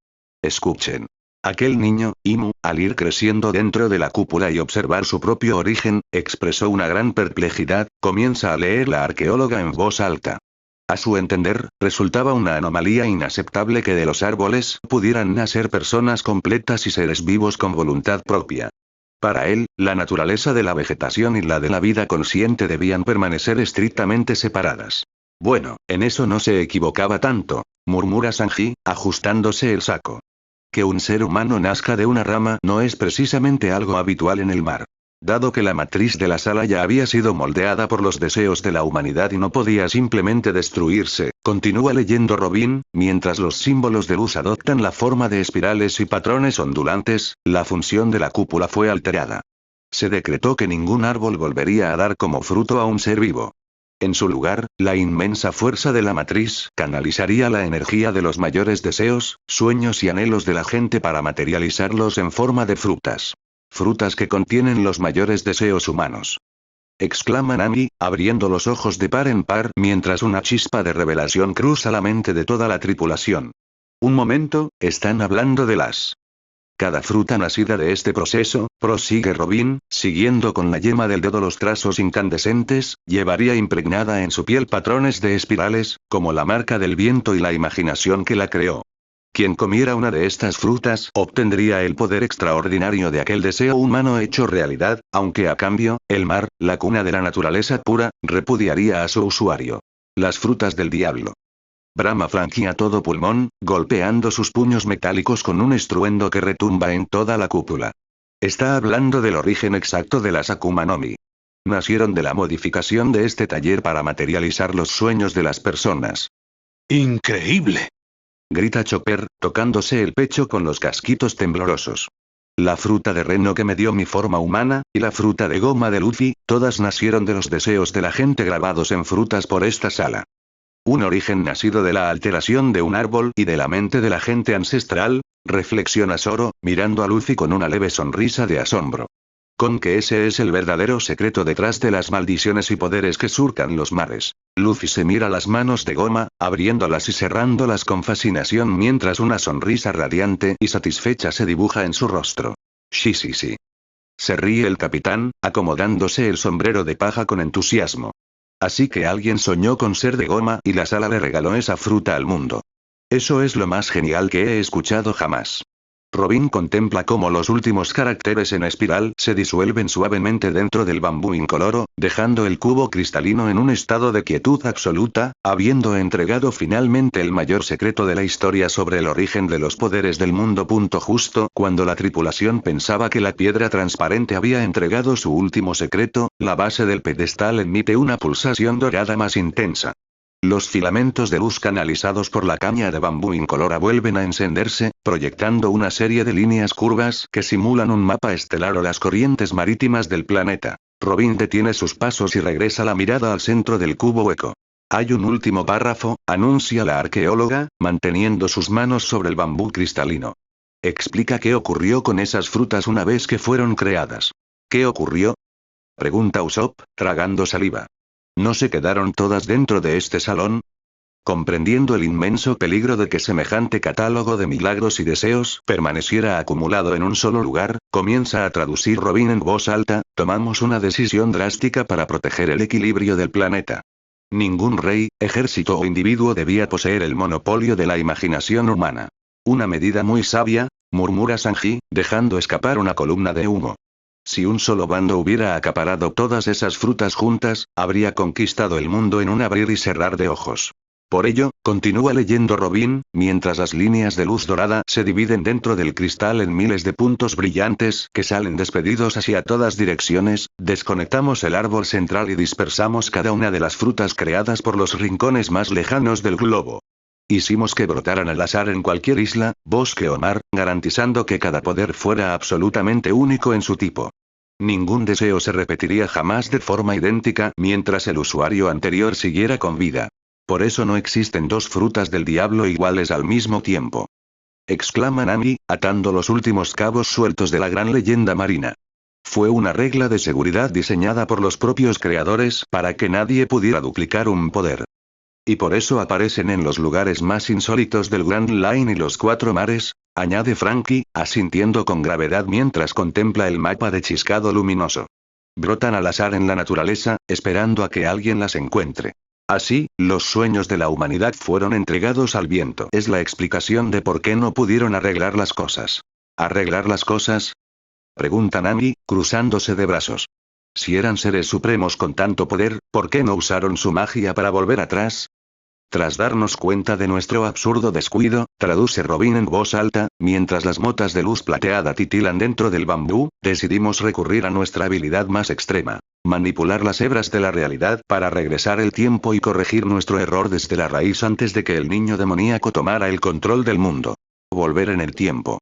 Escuchen. Aquel niño, Imu, al ir creciendo dentro de la cúpula y observar su propio origen, expresó una gran perplejidad, comienza a leer la arqueóloga en voz alta. A su entender, resultaba una anomalía inaceptable que de los árboles pudieran nacer personas completas y seres vivos con voluntad propia. Para él, la naturaleza de la vegetación y la de la vida consciente debían permanecer estrictamente separadas. Bueno, en eso no se equivocaba tanto, murmura Sanji, ajustándose el saco. Que un ser humano nazca de una rama no es precisamente algo habitual en el mar. Dado que la matriz de la sala ya había sido moldeada por los deseos de la humanidad y no podía simplemente destruirse, continúa leyendo Robin, mientras los símbolos de luz adoptan la forma de espirales y patrones ondulantes, la función de la cúpula fue alterada. Se decretó que ningún árbol volvería a dar como fruto a un ser vivo. En su lugar, la inmensa fuerza de la matriz canalizaría la energía de los mayores deseos, sueños y anhelos de la gente para materializarlos en forma de frutas. Frutas que contienen los mayores deseos humanos. Exclama Nami, abriendo los ojos de par en par mientras una chispa de revelación cruza la mente de toda la tripulación. Un momento, están hablando de las... Cada fruta nacida de este proceso, prosigue Robin, siguiendo con la yema del dedo los trazos incandescentes, llevaría impregnada en su piel patrones de espirales, como la marca del viento y la imaginación que la creó. Quien comiera una de estas frutas obtendría el poder extraordinario de aquel deseo humano hecho realidad, aunque a cambio, el mar, la cuna de la naturaleza pura, repudiaría a su usuario. Las frutas del diablo. Brahma flanquea a todo pulmón, golpeando sus puños metálicos con un estruendo que retumba en toda la cúpula. Está hablando del origen exacto de las Akuma no Mi. Nacieron de la modificación de este taller para materializar los sueños de las personas. ¡Increíble! Grita Chopper, tocándose el pecho con los casquitos temblorosos. La fruta de reno que me dio mi forma humana, y la fruta de goma de Luffy, todas nacieron de los deseos de la gente grabados en frutas por esta sala. Un origen nacido de la alteración de un árbol y de la mente de la gente ancestral, reflexiona Zoro, mirando a Luffy con una leve sonrisa de asombro. Con que ese es el verdadero secreto detrás de las maldiciones y poderes que surcan los mares. Luffy se mira las manos de goma, abriéndolas y cerrándolas con fascinación mientras una sonrisa radiante y satisfecha se dibuja en su rostro. Sí. Se ríe el capitán, acomodándose el sombrero de paja con entusiasmo. Así que alguien soñó con ser de goma y la sala le regaló esa fruta al mundo. Eso es lo más genial que he escuchado jamás. Robin contempla cómo los últimos caracteres en espiral se disuelven suavemente dentro del bambú incoloro, dejando el cubo cristalino en un estado de quietud absoluta, habiendo entregado finalmente el mayor secreto de la historia sobre el origen de los poderes del mundo. Justo cuando la tripulación pensaba que la piedra transparente había entregado su último secreto, la base del pedestal emite una pulsación dorada más intensa. Los filamentos de luz canalizados por la caña de bambú incolora vuelven a encenderse, proyectando una serie de líneas curvas que simulan un mapa estelar o las corrientes marítimas del planeta. Robin detiene sus pasos y regresa la mirada al centro del cubo hueco. Hay un último párrafo, anuncia la arqueóloga, manteniendo sus manos sobre el bambú cristalino. Explica qué ocurrió con esas frutas una vez que fueron creadas. ¿Qué ocurrió? Pregunta Usopp, tragando saliva. ¿No se quedaron todas dentro de este salón? Comprendiendo el inmenso peligro de que semejante catálogo de milagros y deseos permaneciera acumulado en un solo lugar, comienza a traducir Robin en voz alta, tomamos una decisión drástica para proteger el equilibrio del planeta. Ningún rey, ejército o individuo debía poseer el monopolio de la imaginación humana. Una medida muy sabia, murmura Sanji, dejando escapar una columna de humo. Si un solo bando hubiera acaparado todas esas frutas juntas, habría conquistado el mundo en un abrir y cerrar de ojos. Por ello, continúa leyendo Robin, mientras las líneas de luz dorada se dividen dentro del cristal en miles de puntos brillantes que salen despedidos hacia todas direcciones, desconectamos el árbol central y dispersamos cada una de las frutas creadas por los rincones más lejanos del globo. Hicimos que brotaran al azar en cualquier isla, bosque o mar, garantizando que cada poder fuera absolutamente único en su tipo. Ningún deseo se repetiría jamás de forma idéntica mientras el usuario anterior siguiera con vida. Por eso no existen dos frutas del diablo iguales al mismo tiempo. Exclama Nami, atando los últimos cabos sueltos de la gran leyenda marina. Fue una regla de seguridad diseñada por los propios creadores para que nadie pudiera duplicar un poder. Y por eso aparecen en los lugares más insólitos del Grand Line y los Cuatro Mares, añade Frankie, asintiendo con gravedad mientras contempla el mapa de chiscado luminoso. Brotan al azar en la naturaleza, esperando a que alguien las encuentre. Así, los sueños de la humanidad fueron entregados al viento. Es la explicación de por qué no pudieron arreglar las cosas. ¿Arreglar las cosas? Pregunta Nami, cruzándose de brazos. Si eran seres supremos con tanto poder, ¿por qué no usaron su magia para volver atrás? Tras darnos cuenta de nuestro absurdo descuido, traduce Robin en voz alta, mientras las motas de luz plateada titilan dentro del bambú, decidimos recurrir a nuestra habilidad más extrema. Manipular las hebras de la realidad para regresar el tiempo y corregir nuestro error desde la raíz antes de que el niño demoníaco tomara el control del mundo. Volver en el tiempo.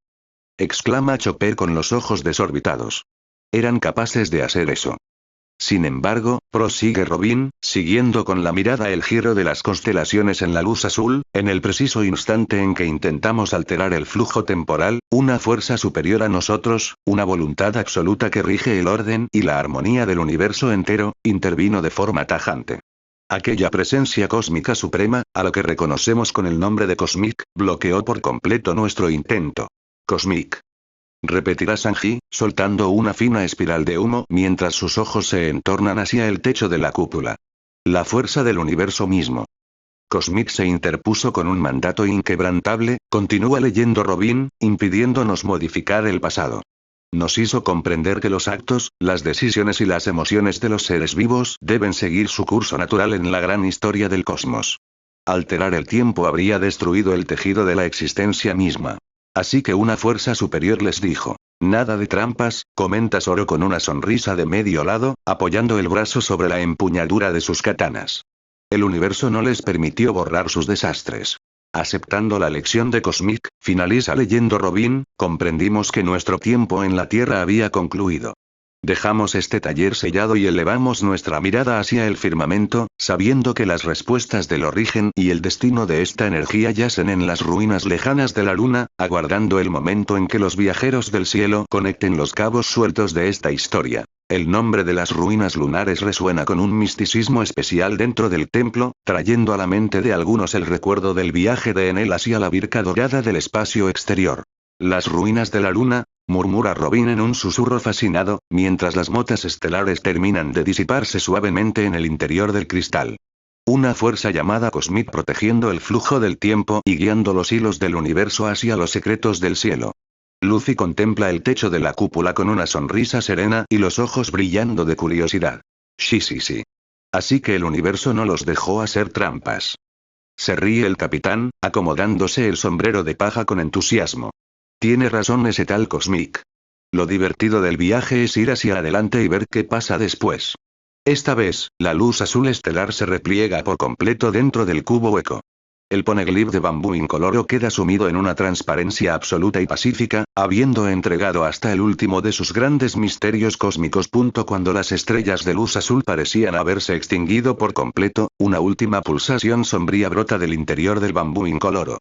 Exclama Chopper con los ojos desorbitados. Eran capaces de hacer eso. Sin embargo, prosigue Robin, siguiendo con la mirada el giro de las constelaciones en la luz azul, en el preciso instante en que intentamos alterar el flujo temporal, una fuerza superior a nosotros, una voluntad absoluta que rige el orden y la armonía del universo entero, intervino de forma tajante. Aquella presencia cósmica suprema, a lo que reconocemos con el nombre de Cosmic, bloqueó por completo nuestro intento. Cosmic. Repetirá Sanji, soltando una fina espiral de humo mientras sus ojos se entornan hacia el techo de la cúpula. La fuerza del universo mismo. Cosmic se interpuso con un mandato inquebrantable, continúa leyendo Robin, impidiéndonos modificar el pasado. Nos hizo comprender que los actos, las decisiones y las emociones de los seres vivos deben seguir su curso natural en la gran historia del cosmos. Alterar el tiempo habría destruido el tejido de la existencia misma. Así que una fuerza superior les dijo. Nada de trampas, comenta Zoro con una sonrisa de medio lado, apoyando el brazo sobre la empuñadura de sus katanas. El universo no les permitió borrar sus desastres. Aceptando la lección de Cosmic, finaliza leyendo Robin, comprendimos que nuestro tiempo en la Tierra había concluido. Dejamos este taller sellado y elevamos nuestra mirada hacia el firmamento, sabiendo que las respuestas del origen y el destino de esta energía yacen en las ruinas lejanas de la luna, aguardando el momento en que los viajeros del cielo conecten los cabos sueltos de esta historia. El nombre de las ruinas lunares resuena con un misticismo especial dentro del templo, trayendo a la mente de algunos el recuerdo del viaje de Enel hacia la Birka dorada del espacio exterior. Las ruinas de la luna, murmura Robin en un susurro fascinado, mientras las motas estelares terminan de disiparse suavemente en el interior del cristal. Una fuerza llamada Cosmic protegiendo el flujo del tiempo y guiando los hilos del universo hacia los secretos del cielo. Luffy contempla el techo de la cúpula con una sonrisa serena y los ojos brillando de curiosidad. Sí. Así que el universo no los dejó hacer trampas. Se ríe el capitán, acomodándose el sombrero de paja con entusiasmo. Tiene razón ese tal Cosmic. Lo divertido del viaje es ir hacia adelante y ver qué pasa después. Esta vez, la luz azul estelar se repliega por completo dentro del cubo hueco. El poneglyph de bambú incoloro queda sumido en una transparencia absoluta y pacífica, habiendo entregado hasta el último de sus grandes misterios cósmicos. Cuando las estrellas de luz azul parecían haberse extinguido por completo, una última pulsación sombría brota del interior del bambú incoloro.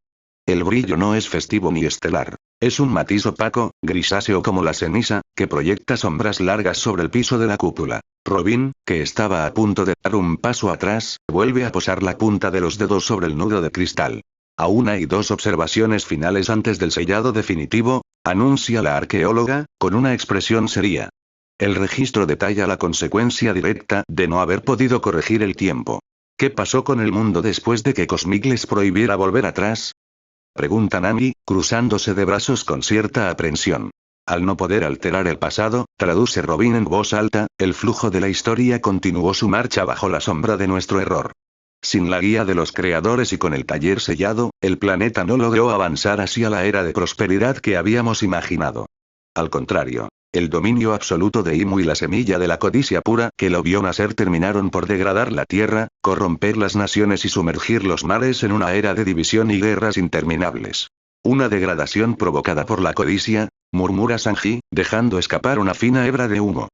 El brillo no es festivo ni estelar. Es un matiz opaco, grisáceo como la ceniza, que proyecta sombras largas sobre el piso de la cúpula. Robin, que estaba a punto de dar un paso atrás, vuelve a posar la punta de los dedos sobre el nudo de cristal. Aún hay 2 observaciones finales antes del sellado definitivo, anuncia la arqueóloga, con una expresión seria. El registro detalla la consecuencia directa de no haber podido corregir el tiempo. ¿Qué pasó con el mundo después de que Cosmic les prohibiera volver atrás? Pregunta Nami, cruzándose de brazos con cierta aprensión. Al no poder alterar el pasado, traduce Robin en voz alta, el flujo de la historia continuó su marcha bajo la sombra de nuestro error. Sin la guía de los creadores y con el taller sellado, el planeta no logró avanzar hacia la era de prosperidad que habíamos imaginado. Al contrario. El dominio absoluto de Imu y la semilla de la codicia pura que lo vio nacer terminaron por degradar la tierra, corromper las naciones y sumergir los mares en una era de división y guerras interminables. Una degradación provocada por la codicia, murmura Sanji, dejando escapar una fina hebra de humo.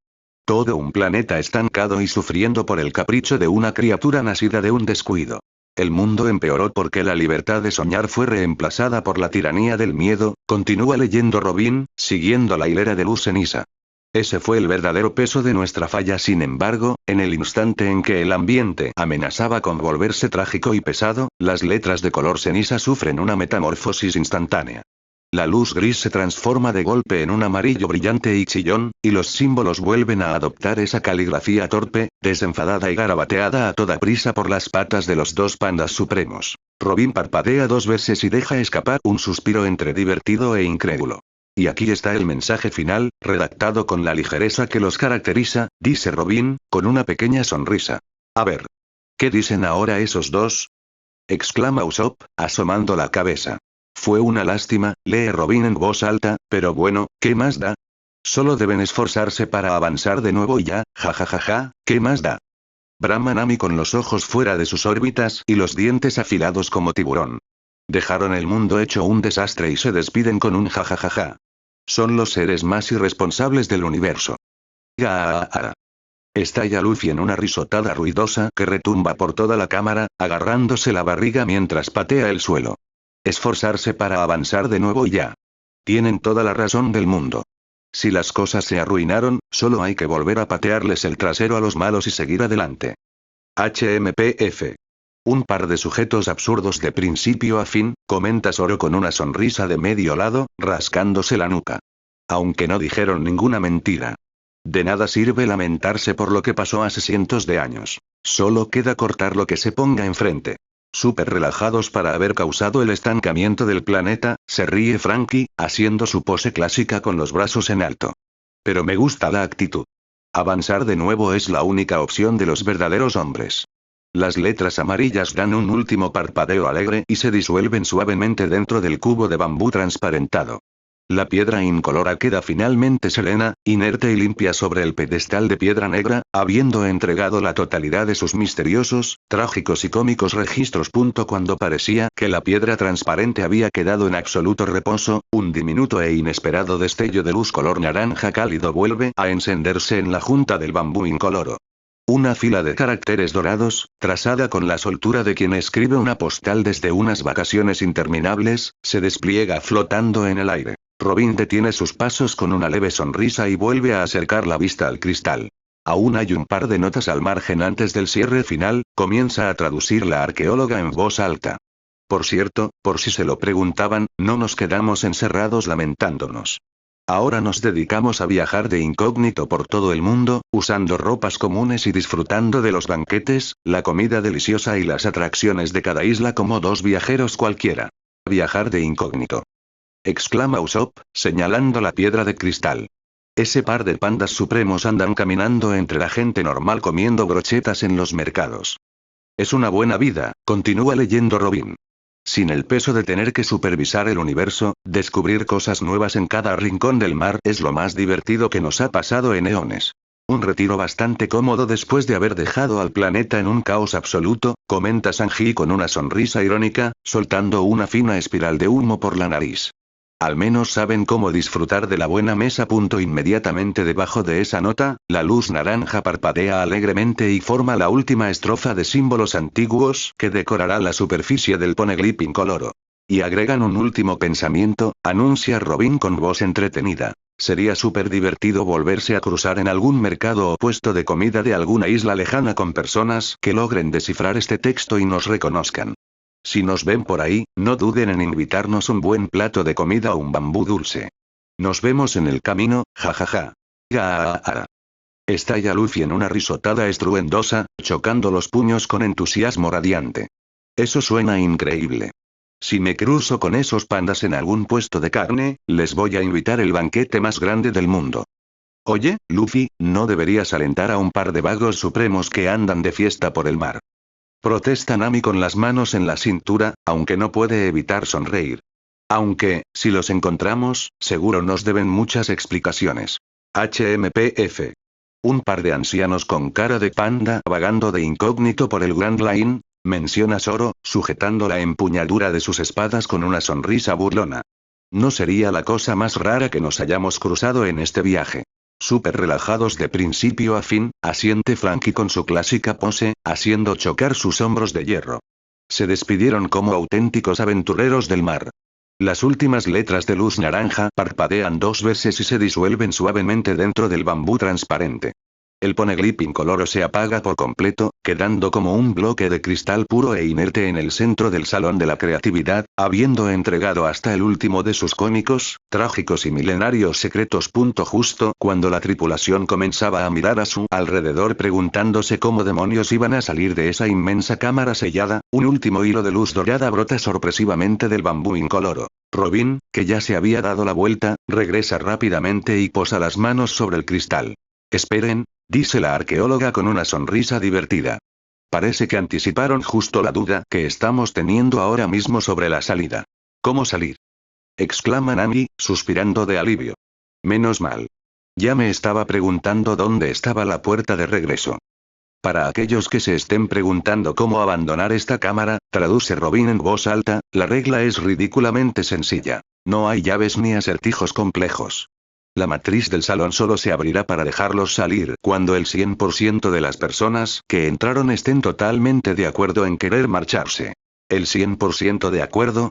Todo un planeta estancado y sufriendo por el capricho de una criatura nacida de un descuido. El mundo empeoró porque la libertad de soñar fue reemplazada por la tiranía del miedo, continúa leyendo Robin, siguiendo la hilera de luz ceniza. Ese fue el verdadero peso de nuestra falla. Sin embargo, en el instante en que el ambiente amenazaba con volverse trágico y pesado, las letras de color ceniza sufren una metamorfosis instantánea. La luz gris se transforma de golpe en un amarillo brillante y chillón, y los símbolos vuelven a adoptar esa caligrafía torpe, desenfadada y garabateada a toda prisa por las patas de los dos pandas supremos. Robin parpadea 2 veces y deja escapar un suspiro entre divertido e incrédulo. Y aquí está el mensaje final, redactado con la ligereza que los caracteriza, dice Robin, con una pequeña sonrisa. A ver. ¿Qué dicen ahora esos dos? Exclama Usopp, asomando la cabeza. Fue una lástima, lee Robin en voz alta, pero bueno, ¿qué más da? Solo deben esforzarse para avanzar de nuevo y ya, jajajaja, ¿qué más da? Brahma Nami con los ojos fuera de sus órbitas y los dientes afilados como tiburón. Dejaron el mundo hecho un desastre y se despiden con un jajajaja. Son los seres más irresponsables del universo. Gaaa. Estalla Luffy en una risotada ruidosa que retumba por toda la cámara, agarrándose la barriga mientras patea el suelo. Esforzarse para avanzar de nuevo y ya. Tienen toda la razón del mundo. Si las cosas se arruinaron, solo hay que volver a patearles el trasero a los malos y seguir adelante. HMPF. Un par de sujetos absurdos de principio a fin, comenta Zoro con una sonrisa de medio lado, rascándose la nuca. Aunque no dijeron ninguna mentira. De nada sirve lamentarse por lo que pasó hace cientos de años. Solo queda cortar lo que se ponga enfrente. Súper relajados para haber causado el estancamiento del planeta, se ríe Franky, haciendo su pose clásica con los brazos en alto. Pero me gusta la actitud. Avanzar de nuevo es la única opción de los verdaderos hombres. Las letras amarillas dan un último parpadeo alegre y se disuelven suavemente dentro del cubo de bambú transparentado. La piedra incolora queda finalmente serena, inerte y limpia sobre el pedestal de piedra negra, habiendo entregado la totalidad de sus misteriosos, trágicos y cómicos registros. Cuando parecía que la piedra transparente había quedado en absoluto reposo, un diminuto e inesperado destello de luz color naranja cálido vuelve a encenderse en la junta del bambú incoloro. Una fila de caracteres dorados, trazada con la soltura de quien escribe una postal desde unas vacaciones interminables, se despliega flotando en el aire. Robin detiene sus pasos con una leve sonrisa y vuelve a acercar la vista al cristal. Aún hay un par de notas al margen antes del cierre final, comienza a traducir la arqueóloga en voz alta. Por cierto, por si se lo preguntaban, no nos quedamos encerrados lamentándonos. Ahora nos dedicamos a viajar de incógnito por todo el mundo, usando ropas comunes y disfrutando de los banquetes, la comida deliciosa y las atracciones de cada isla como dos viajeros cualquiera. Viajar de incógnito. Exclama Usopp, señalando la piedra de cristal. Ese par de pandas supremos andan caminando entre la gente normal comiendo brochetas en los mercados. Es una buena vida, continúa leyendo Robin. Sin el peso de tener que supervisar el universo, descubrir cosas nuevas en cada rincón del mar es lo más divertido que nos ha pasado en eones. Un retiro bastante cómodo después de haber dejado al planeta en un caos absoluto, comenta Sanji con una sonrisa irónica, soltando una fina espiral de humo por la nariz. Al menos saben cómo disfrutar de la buena mesa. Inmediatamente debajo de esa nota, la luz naranja parpadea alegremente y forma la última estrofa de símbolos antiguos que decorará la superficie del poneglyph incoloro. Y agregan un último pensamiento, anuncia Robin con voz entretenida. Sería súper divertido volverse a cruzar en algún mercado o puesto de comida de alguna isla lejana con personas que logren descifrar este texto y nos reconozcan. Si nos ven por ahí, no duden en invitarnos un buen plato de comida o un bambú dulce. Nos vemos en el camino, jajaja. Gaaa. Estalla Luffy en una risotada estruendosa, chocando los puños con entusiasmo radiante. Eso suena increíble. Si me cruzo con esos pandas en algún puesto de carne, les voy a invitar el banquete más grande del mundo. Oye, Luffy, ¿no deberías alentar a un par de vagos supremos que andan de fiesta por el mar? Protesta Nami con las manos en la cintura, aunque no puede evitar sonreír. Aunque, si los encontramos, seguro nos deben muchas explicaciones. HMPF. Un par de ancianos con cara de panda vagando de incógnito por el Grand Line, menciona Zoro, sujetando la empuñadura de sus espadas con una sonrisa burlona. No sería la cosa más rara que nos hayamos cruzado en este viaje. Súper relajados de principio a fin, asiente Frankie con su clásica pose, haciendo chocar sus hombros de hierro. Se despidieron como auténticos aventureros del mar. Las últimas letras de luz naranja parpadean 2 veces y se disuelven suavemente dentro del bambú transparente. El Poneglyph incoloro se apaga por completo, quedando como un bloque de cristal puro e inerte en el centro del Salón de la Creatividad, habiendo entregado hasta el último de sus cómicos, trágicos y milenarios secretos. Justo cuando la tripulación comenzaba a mirar a su alrededor preguntándose cómo demonios iban a salir de esa inmensa cámara sellada, un último hilo de luz dorada brota sorpresivamente del bambú incoloro. Robin, que ya se había dado la vuelta, regresa rápidamente y posa las manos sobre el cristal. Esperen, dice la arqueóloga con una sonrisa divertida. Parece que anticiparon justo la duda que estamos teniendo ahora mismo sobre la salida. ¿Cómo salir?, exclama Nami, suspirando de alivio. Menos mal. Ya me estaba preguntando dónde estaba la puerta de regreso. Para aquellos que se estén preguntando cómo abandonar esta cámara, traduce Robin en voz alta, la regla es ridículamente sencilla. No hay llaves ni acertijos complejos. La matriz del salón solo se abrirá para dejarlos salir cuando el 100% de las personas que entraron estén totalmente de acuerdo en querer marcharse. ¿El 100% de acuerdo?,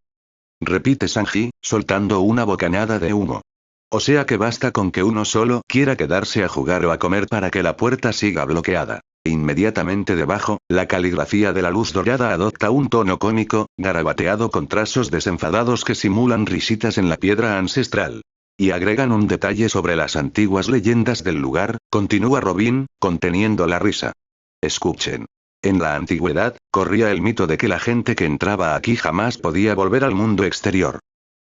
repite Sanji, soltando una bocanada de humo. O sea que basta con que uno solo quiera quedarse a jugar o a comer para que la puerta siga bloqueada. Inmediatamente debajo, la caligrafía de la luz dorada adopta un tono cómico, garabateado con trazos desenfadados que simulan risitas en la piedra ancestral. Y agregan un detalle sobre las antiguas leyendas del lugar, continúa Robin, conteniendo la risa. Escuchen. En la antigüedad, corría el mito de que la gente que entraba aquí jamás podía volver al mundo exterior.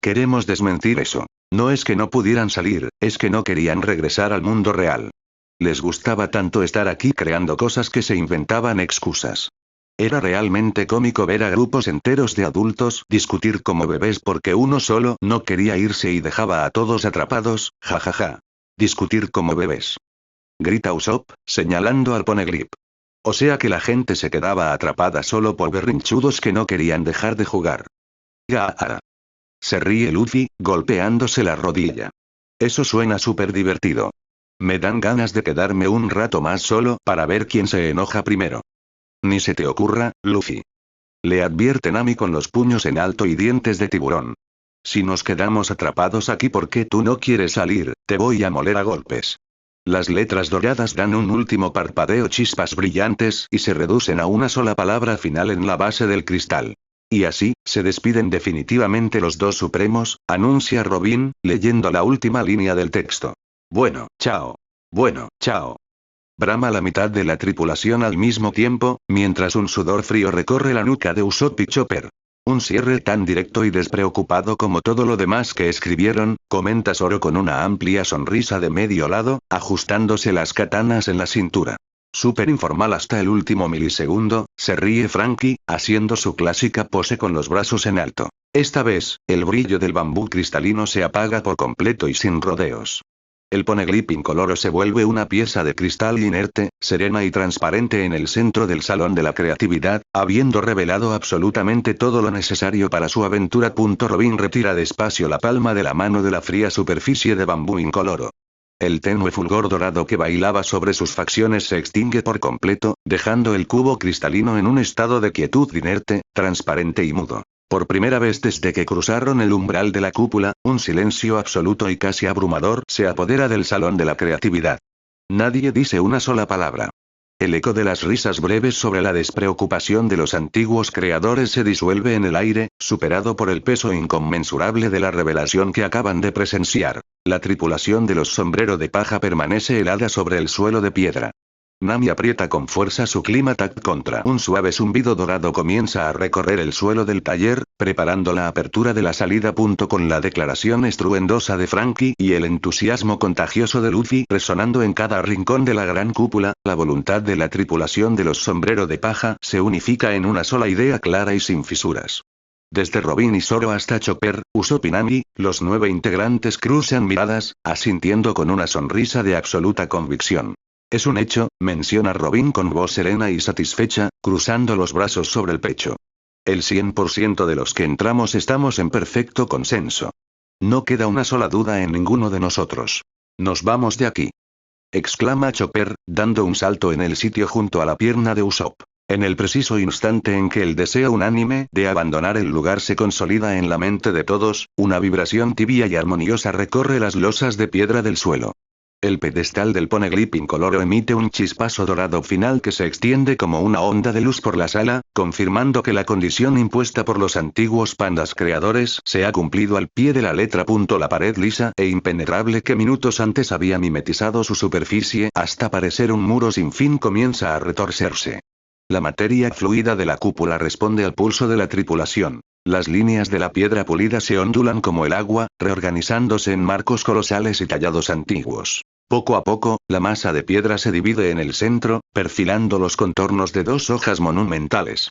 Queremos desmentir eso. No es que no pudieran salir, es que no querían regresar al mundo real. Les gustaba tanto estar aquí creando cosas que se inventaban excusas. Era realmente cómico ver a grupos enteros de adultos discutir como bebés porque uno solo no quería irse y dejaba a todos atrapados, jajaja. Discutir como bebés. Grita Usopp, señalando al Poneglyph. O sea que la gente se quedaba atrapada solo por berrinchudos que no querían dejar de jugar. Gaara. Se ríe Luffy, golpeándose la rodilla. Eso suena súper divertido. Me dan ganas de quedarme un rato más solo para ver quién se enoja primero. Ni se te ocurra, Luffy. Le advierte Nami con los puños en alto y dientes de tiburón. Si nos quedamos atrapados aquí porque tú no quieres salir, te voy a moler a golpes. Las letras doradas dan un último parpadeo, chispas brillantes y se reducen a una sola palabra final en la base del cristal. Y así, se despiden definitivamente los dos supremos, anuncia Robin, leyendo la última línea del texto. Bueno, chao. Bueno, chao. Brama la mitad de la tripulación al mismo tiempo, mientras un sudor frío recorre la nuca de Usopp y Chopper. Un cierre tan directo y despreocupado como todo lo demás que escribieron, comenta Zoro con una amplia sonrisa de medio lado, ajustándose las katanas en la cintura. Súper informal hasta el último milisegundo, se ríe Frankie, haciendo su clásica pose con los brazos en alto. Esta vez, el brillo del bambú cristalino se apaga por completo y sin rodeos. El Poneglyph incoloro se vuelve una pieza de cristal inerte, serena y transparente en el centro del Salón de la Creatividad, habiendo revelado absolutamente todo lo necesario para su aventura. Robin retira despacio la palma de la mano de la fría superficie de bambú incoloro. El tenue fulgor dorado que bailaba sobre sus facciones se extingue por completo, dejando el cubo cristalino en un estado de quietud inerte, transparente y mudo. Por primera vez desde que cruzaron el umbral de la cúpula, un silencio absoluto y casi abrumador se apodera del Salón de la Creatividad. Nadie dice una sola palabra. El eco de las risas breves sobre la despreocupación de los antiguos creadores se disuelve en el aire, superado por el peso inconmensurable de la revelación que acaban de presenciar. La tripulación de los sombrero de paja permanece helada sobre el suelo de piedra. Nami aprieta con fuerza su clímax contra un suave zumbido dorado comienza a recorrer el suelo del taller, preparando la apertura de la salida. Con la declaración estruendosa de Frankie y el entusiasmo contagioso de Luffy resonando en cada rincón de la gran cúpula, la voluntad de la tripulación de los sombrero de paja se unifica en una sola idea clara y sin fisuras. Desde Robin y Zoro hasta Chopper, Usopp y Nami, los 9 integrantes cruzan miradas, asintiendo con una sonrisa de absoluta convicción. Es un hecho, menciona Robin con voz serena y satisfecha, cruzando los brazos sobre el pecho. El 100% de los que entramos estamos en perfecto consenso. No queda una sola duda en ninguno de nosotros. Nos vamos de aquí. Exclama Chopper, dando un salto en el sitio junto a la pierna de Usopp. En el preciso instante en que el deseo unánime de abandonar el lugar se consolida en la mente de todos, una vibración tibia y armoniosa recorre las losas de piedra del suelo. El pedestal del Poneglyph incoloro emite un chispazo dorado final que se extiende como una onda de luz por la sala, confirmando que la condición impuesta por los antiguos pandas creadores se ha cumplido al pie de la letra. La pared lisa e impenetrable que minutos antes había mimetizado su superficie hasta parecer un muro sin fin comienza a retorcerse. La materia fluida de la cúpula responde al pulso de la tripulación. Las líneas de la piedra pulida se ondulan como el agua, reorganizándose en marcos colosales y tallados antiguos. Poco a poco, la masa de piedra se divide en el centro, perfilando los contornos de 2 hojas monumentales.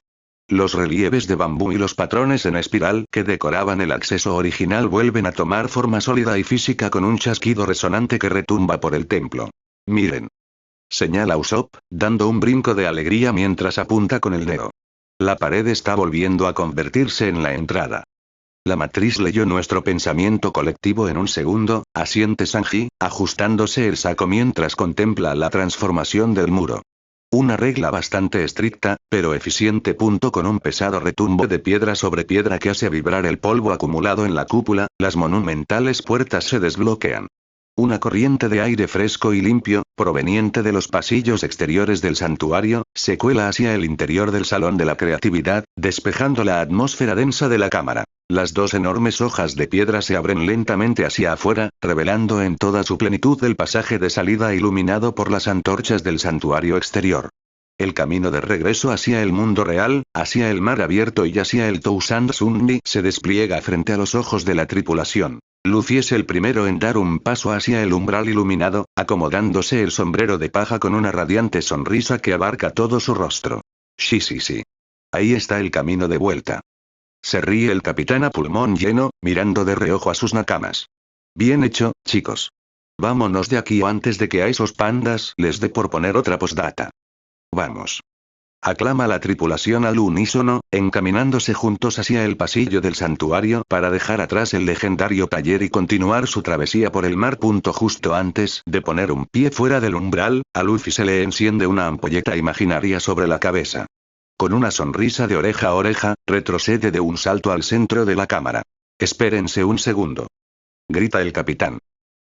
Los relieves de bambú y los patrones en espiral que decoraban el acceso original vuelven a tomar forma sólida y física con un chasquido resonante que retumba por el templo. Miren. Señala Usopp, dando un brinco de alegría mientras apunta con el dedo. La pared está volviendo a convertirse en la entrada. La matriz leyó nuestro pensamiento colectivo en un segundo, asiente Sanji, ajustándose el saco mientras contempla la transformación del muro. Una regla bastante estricta, pero eficiente. Con un pesado retumbo de piedra sobre piedra que hace vibrar el polvo acumulado en la cúpula, las monumentales puertas se desbloquean. Una corriente de aire fresco y limpio, proveniente de los pasillos exteriores del santuario, se cuela hacia el interior del salón de la creatividad, despejando la atmósfera densa de la cámara. Las 2 enormes hojas de piedra se abren lentamente hacia afuera, revelando en toda su plenitud el pasaje de salida iluminado por las antorchas del santuario exterior. El camino de regreso hacia el mundo real, hacia el mar abierto y hacia el Tousand Sundry se despliega frente a los ojos de la tripulación. Luffy es el primero en dar un paso hacia el umbral iluminado, acomodándose el sombrero de paja con una radiante sonrisa que abarca todo su rostro. Sí. Ahí está el camino de vuelta. Se ríe el capitán a pulmón lleno, mirando de reojo a sus nakamas. Bien hecho, chicos. Vámonos de aquí antes de que a esos pandas les dé por poner otra postdata. Vamos. Aclama la tripulación al unísono, encaminándose juntos hacia el pasillo del santuario para dejar atrás el legendario taller y continuar su travesía por el mar. Justo antes de poner un pie fuera del umbral, a Luffy se le enciende una ampolleta imaginaria sobre la cabeza. Con una sonrisa de oreja a oreja, retrocede de un salto al centro de la cámara. Espérense un segundo. Grita el capitán.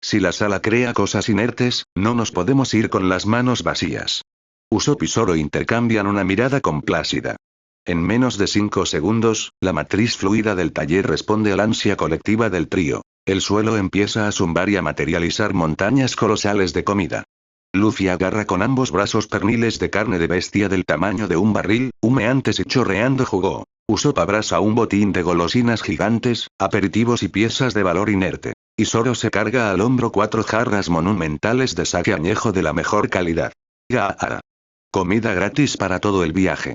Si la sala crea cosas inertes, no nos podemos ir con las manos vacías. Usopp y Zoro intercambian una mirada complácida. En menos de 5 segundos, la matriz fluida del taller responde al ansia colectiva del trío. El suelo empieza a zumbar y a materializar montañas colosales de comida. Luffy agarra con ambos brazos perniles de carne de bestia del tamaño de un barril, humeantes y chorreando jugo. Usopp abraza un botín de golosinas gigantes, aperitivos y piezas de valor inerte. Y Zoro se carga al hombro 4 jarras monumentales de sake añejo de la mejor calidad. ¡Gaara! Comida gratis para todo el viaje.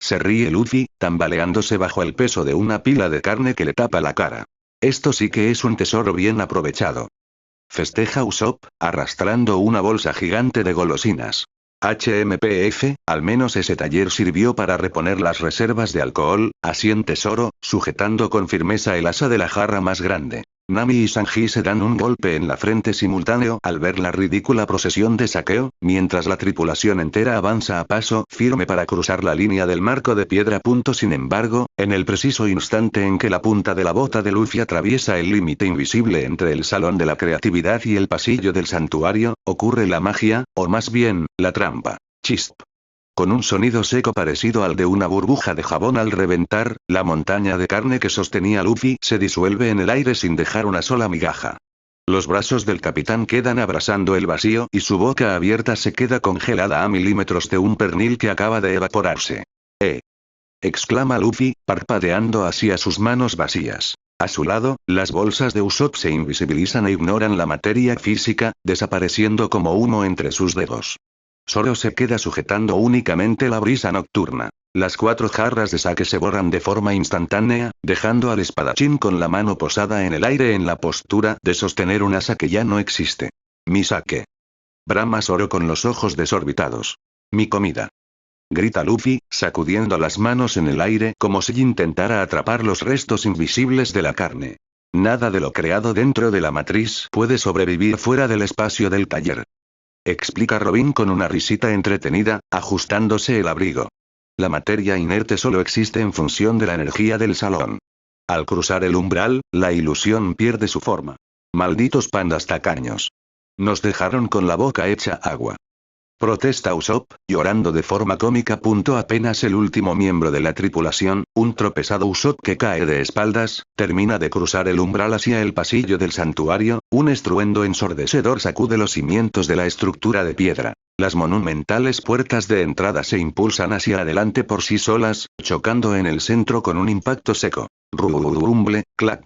Se ríe Luffy, tambaleándose bajo el peso de una pila de carne que le tapa la cara. Esto sí que es un tesoro bien aprovechado. Festeja Usopp, arrastrando una bolsa gigante de golosinas. HMPF, al menos ese taller sirvió para reponer las reservas de alcohol, asiente Zoro, sujetando con firmeza el asa de la jarra más grande. Nami y Sanji se dan un golpe en la frente simultáneo al ver la ridícula procesión de saqueo, mientras la tripulación entera avanza a paso firme para cruzar la línea del marco de piedra. Sin embargo, en el preciso instante en que la punta de la bota de Luffy atraviesa el límite invisible entre el salón de la creatividad y el pasillo del santuario, ocurre la magia, o más bien, la trampa. Chisp. Con un sonido seco parecido al de una burbuja de jabón al reventar, la montaña de carne que sostenía Luffy se disuelve en el aire sin dejar una sola migaja. Los brazos del capitán quedan abrazando el vacío y su boca abierta se queda congelada a milímetros de un pernil que acaba de evaporarse. Exclama Luffy, parpadeando hacia sus manos vacías. A su lado, las bolsas de Usopp se invisibilizan e ignoran la materia física, desapareciendo como humo entre sus dedos. Zoro se queda sujetando únicamente la brisa nocturna. Las 4 jarras de sake se borran de forma instantánea, dejando al espadachín con la mano posada en el aire en la postura de sostener un asa que ya no existe. Mi sake. Brama Zoro con los ojos desorbitados. Mi comida. Grita Luffy, sacudiendo las manos en el aire como si intentara atrapar los restos invisibles de la carne. Nada de lo creado dentro de la matriz puede sobrevivir fuera del espacio del taller. Explica Robin con una risita entretenida, ajustándose el abrigo. La materia inerte solo existe en función de la energía del salón. Al cruzar el umbral, la ilusión pierde su forma. Malditos pandas tacaños. Nos dejaron con la boca hecha agua. Protesta Usopp, llorando de forma cómica. Apenas el último miembro de la tripulación, un tropezado Usopp que cae de espaldas, termina de cruzar el umbral hacia el pasillo del santuario, un estruendo ensordecedor sacude los cimientos de la estructura de piedra. Las monumentales puertas de entrada se impulsan hacia adelante por sí solas, chocando en el centro con un impacto seco. Rumble, clac.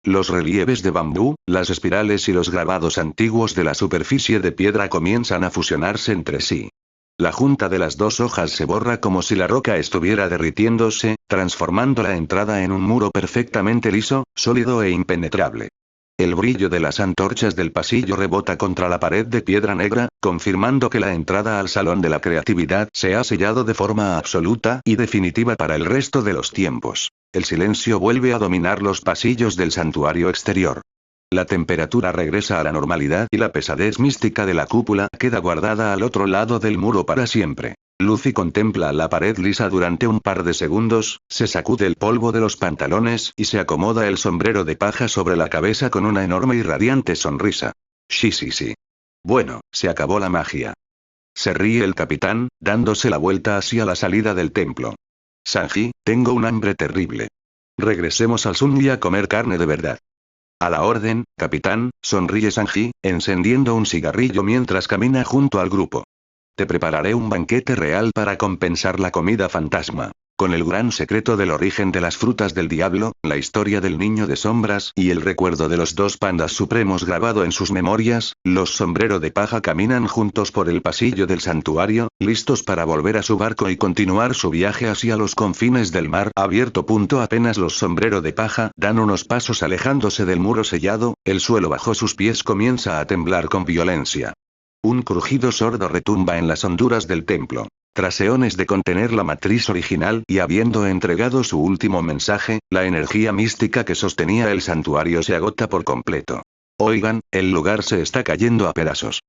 Los relieves de bambú, las espirales y los grabados antiguos de la superficie de piedra comienzan a fusionarse entre sí. La junta de las 2 hojas se borra como si la roca estuviera derritiéndose, transformando la entrada en un muro perfectamente liso, sólido e impenetrable. El brillo de las antorchas del pasillo rebota contra la pared de piedra negra, confirmando que la entrada al Salón de la Creatividad se ha sellado de forma absoluta y definitiva para el resto de los tiempos. El silencio vuelve a dominar los pasillos del santuario exterior. La temperatura regresa a la normalidad y la pesadez mística de la cúpula queda guardada al otro lado del muro para siempre. Luffy contempla la pared lisa durante un par de segundos, se sacude el polvo de los pantalones y se acomoda el sombrero de paja sobre la cabeza con una enorme y radiante sonrisa. Sí. Bueno, se acabó la magia. Se ríe el capitán, dándose la vuelta hacia la salida del templo. Sanji, tengo un hambre terrible. Regresemos al Sunmi a comer carne de verdad. A la orden, capitán, sonríe Sanji, encendiendo un cigarrillo mientras camina junto al grupo. Te prepararé un banquete real para compensar la comida fantasma. Con el gran secreto del origen de las frutas del diablo, la historia del niño de sombras y el recuerdo de los 2 pandas supremos grabado en sus memorias, los sombrero de paja caminan juntos por el pasillo del santuario, listos para volver a su barco y continuar su viaje hacia los confines del mar abierto. Apenas los sombrero de paja dan unos pasos alejándose del muro sellado, el suelo bajo sus pies comienza a temblar con violencia. Un crujido sordo retumba en las honduras del templo. Tras eones de contener la matriz original y habiendo entregado su último mensaje, la energía mística que sostenía el santuario se agota por completo. Oigan, el lugar se está cayendo a pedazos.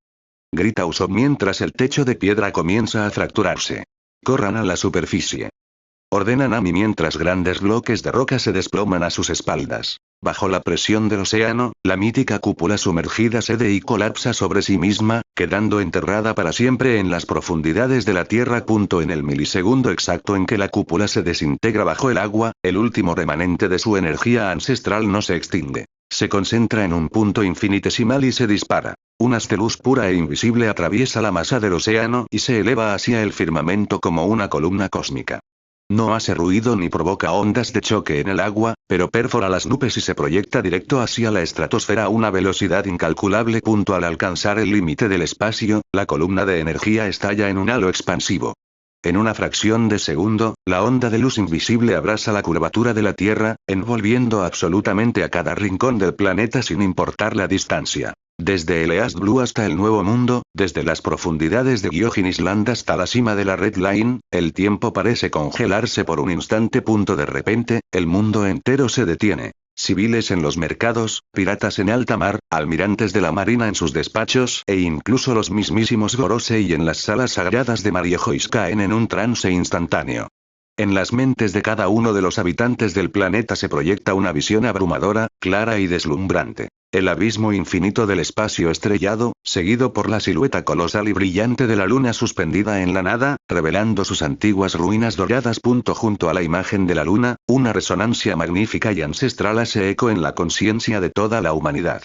Grita Usopp mientras el techo de piedra comienza a fracturarse. Corran a la superficie. Ordena Nami mientras grandes bloques de roca se desploman a sus espaldas. Bajo la presión del océano, la mítica cúpula sumergida cede y colapsa sobre sí misma, quedando enterrada para siempre en las profundidades de la tierra. En el milisegundo exacto en que la cúpula se desintegra bajo el agua, el último remanente de su energía ancestral no se extingue. Se concentra en un punto infinitesimal y se dispara. Un haz de luz pura e invisible atraviesa la masa del océano y se eleva hacia el firmamento como una columna cósmica. No hace ruido ni provoca ondas de choque en el agua, pero perfora las nubes y se proyecta directo hacia la estratosfera a una velocidad incalculable. Al alcanzar el límite del espacio, la columna de energía estalla en un halo expansivo. En una fracción de segundo, la onda de luz invisible abraza la curvatura de la Tierra, envolviendo absolutamente a cada rincón del planeta sin importar la distancia. Desde el East Blue hasta el Nuevo Mundo, desde las profundidades de Gyojin Island hasta la cima de la Red Line, el tiempo parece congelarse por un instante. De repente, el mundo entero se detiene. Civiles en los mercados, piratas en alta mar, almirantes de la marina en sus despachos e incluso los mismísimos Gorosei en las salas sagradas de Marejois caen en un trance instantáneo. En las mentes de cada uno de los habitantes del planeta se proyecta una visión abrumadora, clara y deslumbrante. El abismo infinito del espacio estrellado, seguido por la silueta colosal y brillante de la luna suspendida en la nada, revelando sus antiguas ruinas doradas. Junto a la imagen de la luna, una resonancia magnífica y ancestral hace eco en la conciencia de toda la humanidad.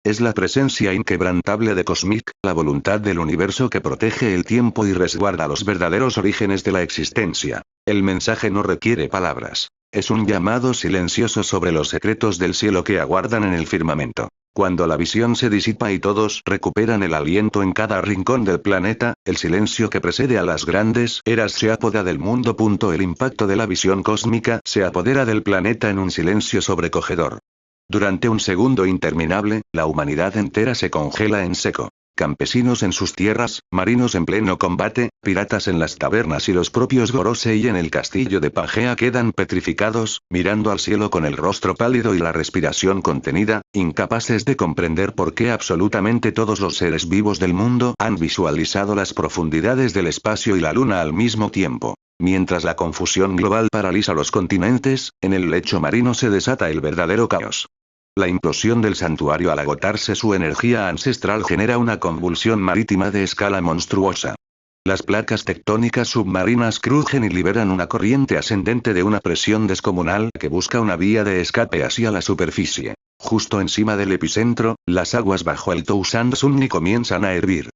Es la presencia inquebrantable de Cosmic, la voluntad del universo que protege el tiempo y resguarda los verdaderos orígenes de la existencia. El mensaje no requiere palabras. Es un llamado silencioso sobre los secretos del cielo que aguardan en el firmamento. Cuando la visión se disipa y todos recuperan el aliento en cada rincón del planeta, el silencio que precede a las grandes eras se apodera del mundo. El impacto de la visión cósmica se apodera del planeta en un silencio sobrecogedor. Durante un segundo interminable, la humanidad entera se congela en seco. Campesinos en sus tierras, marinos en pleno combate, piratas en las tabernas y los propios Gorosei en el castillo de Pangea quedan petrificados, mirando al cielo con el rostro pálido y la respiración contenida, incapaces de comprender por qué absolutamente todos los seres vivos del mundo han visualizado las profundidades del espacio y la luna al mismo tiempo. Mientras la confusión global paraliza los continentes, en el lecho marino se desata el verdadero caos. La implosión del santuario al agotarse su energía ancestral genera una convulsión marítima de escala monstruosa. Las placas tectónicas submarinas crujen y liberan una corriente ascendente de una presión descomunal que busca una vía de escape hacia la superficie. Justo encima del epicentro, las aguas bajo el Toussaint Sunni comienzan a hervir.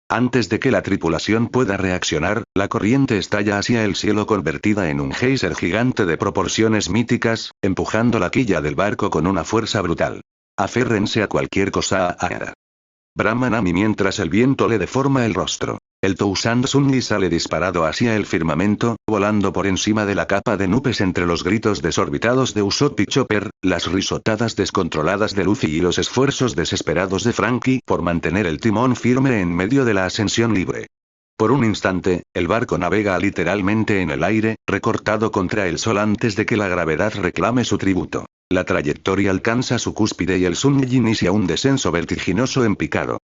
Antes de que la tripulación pueda reaccionar, la corriente estalla hacia el cielo convertida en un geyser gigante de proporciones míticas, empujando la quilla del barco con una fuerza brutal. Aférrense a cualquier cosa ahora. Brahma Nami mientras el viento le deforma el rostro. El Toussaint Sunni sale disparado hacia el firmamento, volando por encima de la capa de nubes entre los gritos desorbitados de Usopp y Chopper, las risotadas descontroladas de Luffy y los esfuerzos desesperados de Franky por mantener el timón firme en medio de la ascensión libre. Por un instante, el barco navega literalmente en el aire, recortado contra el sol antes de que la gravedad reclame su tributo. La trayectoria alcanza su cúspide y el Sunny inicia un descenso vertiginoso en picado.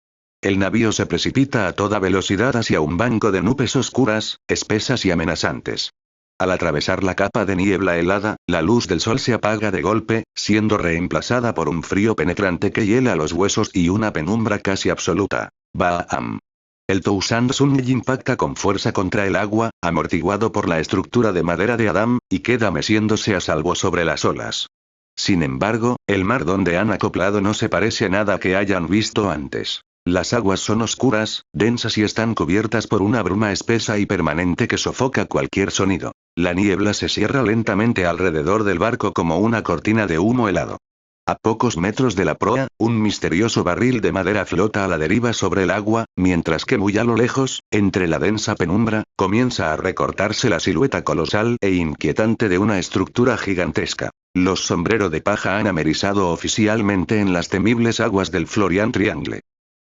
El navío se precipita a toda velocidad hacia un banco de nubes oscuras, espesas y amenazantes. Al atravesar la capa de niebla helada, la luz del sol se apaga de golpe, siendo reemplazada por un frío penetrante que hiela los huesos y una penumbra casi absoluta. ¡Bam! El Toussaint Sunny impacta con fuerza contra el agua, amortiguado por la estructura de madera de Adam, y queda meciéndose a salvo sobre las olas. Sin embargo, el mar donde han acoplado no se parece a nada que hayan visto antes. Las aguas son oscuras, densas y están cubiertas por una bruma espesa y permanente que sofoca cualquier sonido. La niebla se cierra lentamente alrededor del barco como una cortina de humo helado. A pocos metros de la proa, un misterioso barril de madera flota a la deriva sobre el agua, mientras que muy a lo lejos, entre la densa penumbra, comienza a recortarse la silueta colosal e inquietante de una estructura gigantesca. Los sombreros de paja han amerizado oficialmente en las temibles aguas del Florian Triangle.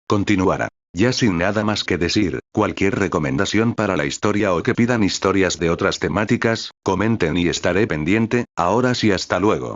Continuará. Ya sin nada más que decir, cualquier recomendación para la historia o que pidan historias de otras temáticas, comenten y estaré pendiente. Ahora sí, hasta luego.